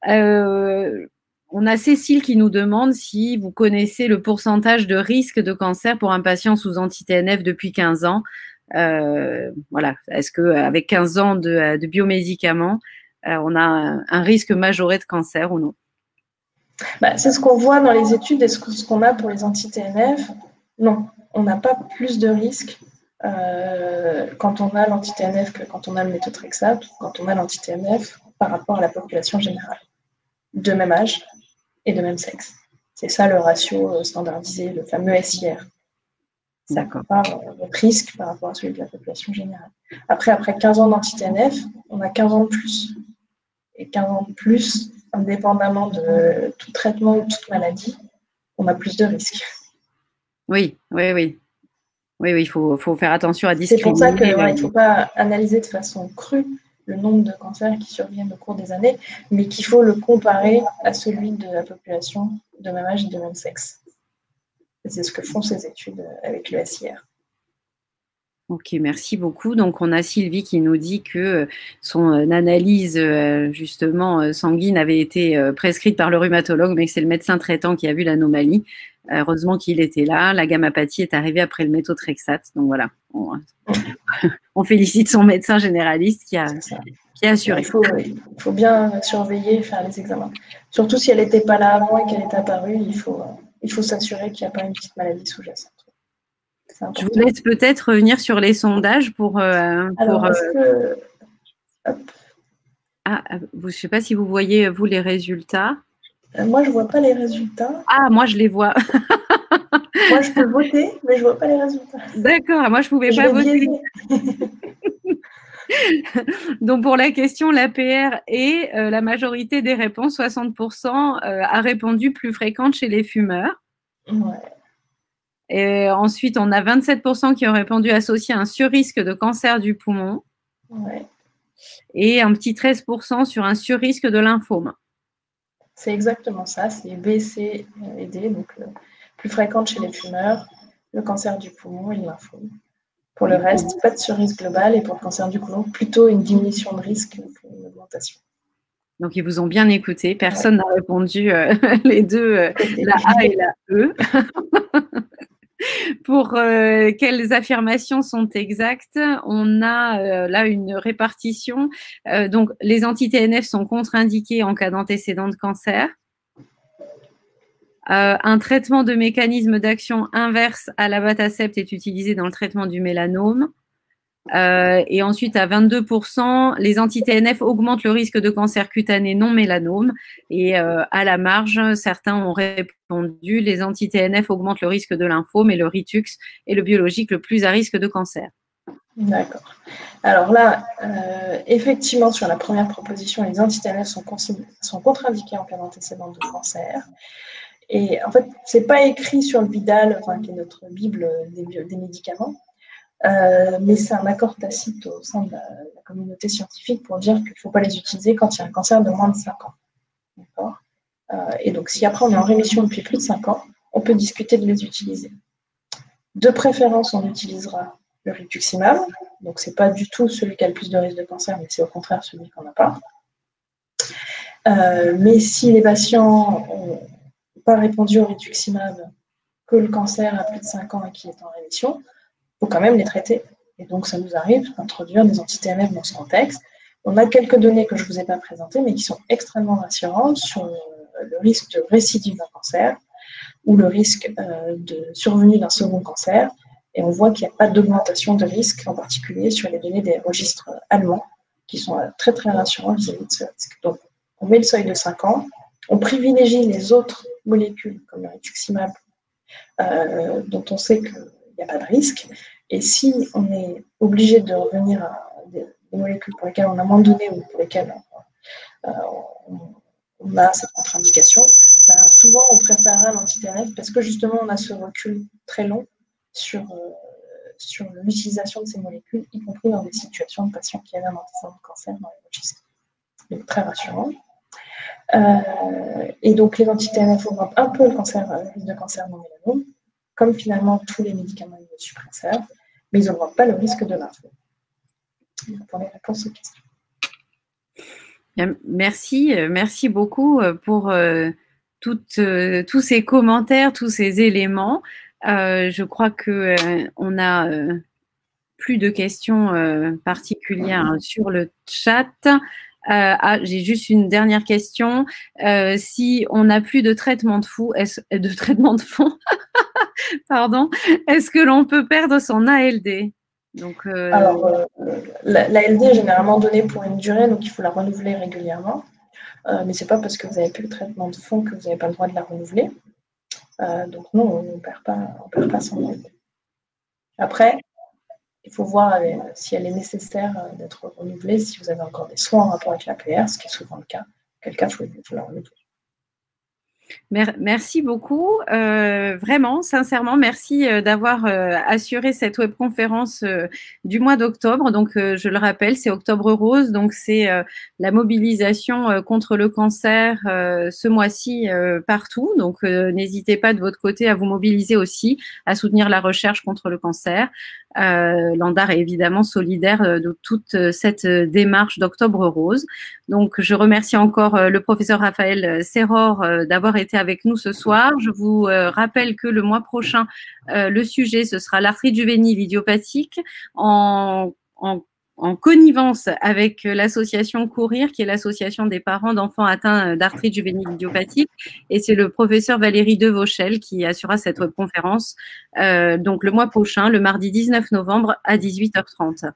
On a Cécile qui nous demande si vous connaissez le pourcentage de risque de cancer pour un patient sous anti-TNF depuis 15 ans. Voilà. Est-ce qu'avec 15 ans de biomédicaments, on a un risque majoré de cancer ou non? C'est ce qu'on voit dans les études et ce qu'on a pour les anti-TNF. Non, on n'a pas plus de risque quand on a l'anti-TNF que quand on a le méthotrexate ou quand on a l'anti-TNF par rapport à la population générale, de même âge et de même sexe. C'est ça le ratio standardisé, le fameux SIR. Ça compare notre risque par rapport à celui de la population générale. Après 15 ans d'anti-TNF, on a 15 ans de plus. Et 15 ans de plus, indépendamment de tout traitement ou toute maladie, on a plus de risques. Oui, il faut faire attention à discriminer. C'est pour ça qu'il ne faut pas analyser de façon crue le nombre de cancers qui surviennent au cours des années, mais qu'il faut le comparer à celui de la population de même âge et de même sexe. Et c'est ce que font ces études avec le SIR. Ok, merci beaucoup. Donc, on a Sylvie qui nous dit que son analyse justement sanguine avait été prescrite par le rhumatologue, mais que c'est le médecin traitant qui a vu l'anomalie. Heureusement qu'il était là. La gammapathie est arrivée après le méthotrexate. Donc voilà, on félicite son médecin généraliste qui a assuré. Il faut bien surveiller, faire les examens. Surtout si elle n'était pas là avant et qu'elle est apparue, il faut s'assurer qu'il n'y a pas une petite maladie sous-jacente. Je vous laisse peut-être revenir sur les sondages pour. Est-ce que... Je ne sais pas si vous voyez, vous, les résultats. Moi, je ne vois pas les résultats. Ah, moi, je les vois. Moi, je peux voter, mais je ne vois pas les résultats. D'accord, moi, je ne pouvais pas voter. Donc, pour la question, l'APR et la majorité des réponses, 60%, a répondu plus fréquente chez les fumeurs. Ouais. Et ensuite, on a 27% qui ont répondu associé à un surrisque de cancer du poumon. Ouais. Et un petit 13% sur un surrisque de lymphome. C'est exactement ça, c'est B, C et D, donc plus fréquente chez les fumeurs, le cancer du poumon et le lymphome. Pour le reste, pas de surrisque global, et pour le cancer du côlon, plutôt une diminution de risque qu'une augmentation. Donc, ils vous ont bien écouté. Personne n'a répondu les deux, la A et la E. Pour quelles affirmations sont exactes? On a là une répartition. Donc, les anti-TNF sont contre-indiqués en cas d'antécédent de cancer. Un traitement de mécanisme d'action inverse à l'abatacept est utilisé dans le traitement du mélanome. Et ensuite, à 22%, les anti-TNF augmentent le risque de cancer cutané non mélanome. Et à la marge, certains ont répondu, les anti-TNF augmentent le risque de lymphome et le Ritux est le biologique le plus à risque de cancer. D'accord. Alors là, effectivement, sur la première proposition, les anti-TNF sont contre-indiqués en cas d'antécédent de cancer. Et en fait, ce n'est pas écrit sur le Bidal, qui est notre Bible des médicaments. Mais c'est un accord tacite au sein de la communauté scientifique pour dire qu'il ne faut pas les utiliser quand il y a un cancer de moins de 5 ans. D'accord. Et donc, si après on est en rémission depuis plus de 5 ans, on peut discuter de les utiliser. De préférence, on utilisera le rituximab. Donc, ce n'est pas du tout celui qui a le plus de risque de cancer, mais c'est au contraire celui qu'on n'a pas. Mais si les patients n'ont pas répondu au rituximab, que le cancer a plus de 5 ans et qui est en rémission, il faut quand même les traiter. Et donc, ça nous arrive d'introduire des anti-TNF dans ce contexte. On a quelques données que je ne vous ai pas présentées, mais qui sont extrêmement rassurantes sur le risque de récidive d'un cancer ou le risque de survenue d'un second cancer. Et on voit qu'il n'y a pas d'augmentation de risque, en particulier sur les données des registres allemands, qui sont très, très rassurants vis-à-vis de ce risque. Donc, on met le seuil de 5 ans, on privilégie les autres molécules, comme le rituximab, dont on sait qu'il n'y a pas de risque, Et si on est obligé de revenir à des molécules pour lesquelles on a moins de données ou pour lesquelles on a cette contre-indication, souvent on préférera l'anti-TNF parce que justement on a ce recul très long sur l'utilisation de ces molécules, y compris dans des situations de patients qui avaient un antécédent de cancer dans les registres. Donc très rassurant. Et donc les anti-TNF augmentent un peu le risque de cancer non mélanome, comme finalement tous les médicaments immunosuppresseurs, mais ils n'augmentent pas le risque de lymphome. Pour les réponses aux questions. Merci beaucoup pour tous ces commentaires, tous ces éléments. Je crois qu'on a plus de questions particulières sur le chat. J'ai juste une dernière question. Si on n'a plus de traitement de fond, pardon, est-ce que l'on peut perdre son ALD? Donc, alors, l'ALD est généralement donnée pour une durée, donc il faut la renouveler régulièrement. Mais ce n'est pas parce que vous n'avez plus le traitement de fond que vous n'avez pas le droit de la renouveler. Donc non, on ne perd pas son ALD. Après, il faut voir si elle est nécessaire d'être renouvelée, si vous avez encore des soins en rapport avec l'APR, ce qui est souvent le cas. Quel cas, il faut la renouveler. Merci beaucoup, vraiment, sincèrement, merci d'avoir assuré cette webconférence du mois d'octobre. Donc, je le rappelle, c'est Octobre Rose, donc c'est la mobilisation contre le cancer ce mois-ci partout. Donc, n'hésitez pas de votre côté à vous mobiliser aussi, à soutenir la recherche contre le cancer. L'ANDAR est évidemment solidaire de toute cette démarche d'Octobre Rose. Donc, je remercie encore le professeur Raphaël Serror d'avoir été avec nous ce soir. Je vous rappelle que le mois prochain, le sujet, ce sera l'arthrite juvénile idiopathique en connivence avec l'association Courir, qui est l'association des parents d'enfants atteints d'arthrite juvénile idiopathique. Et c'est le professeur Valérie Devauchel qui assurera cette webconférence donc le mois prochain, le mardi 19 novembre à 18h30.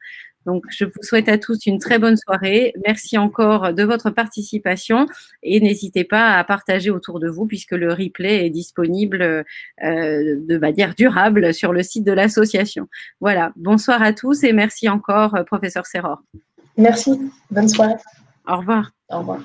Donc, je vous souhaite à tous une très bonne soirée. Merci encore de votre participation et n'hésitez pas à partager autour de vous puisque le replay est disponible de manière durable sur le site de l'association. Voilà, bonsoir à tous et merci encore, professeur Serror. Merci, bonne soirée. Au revoir. Au revoir.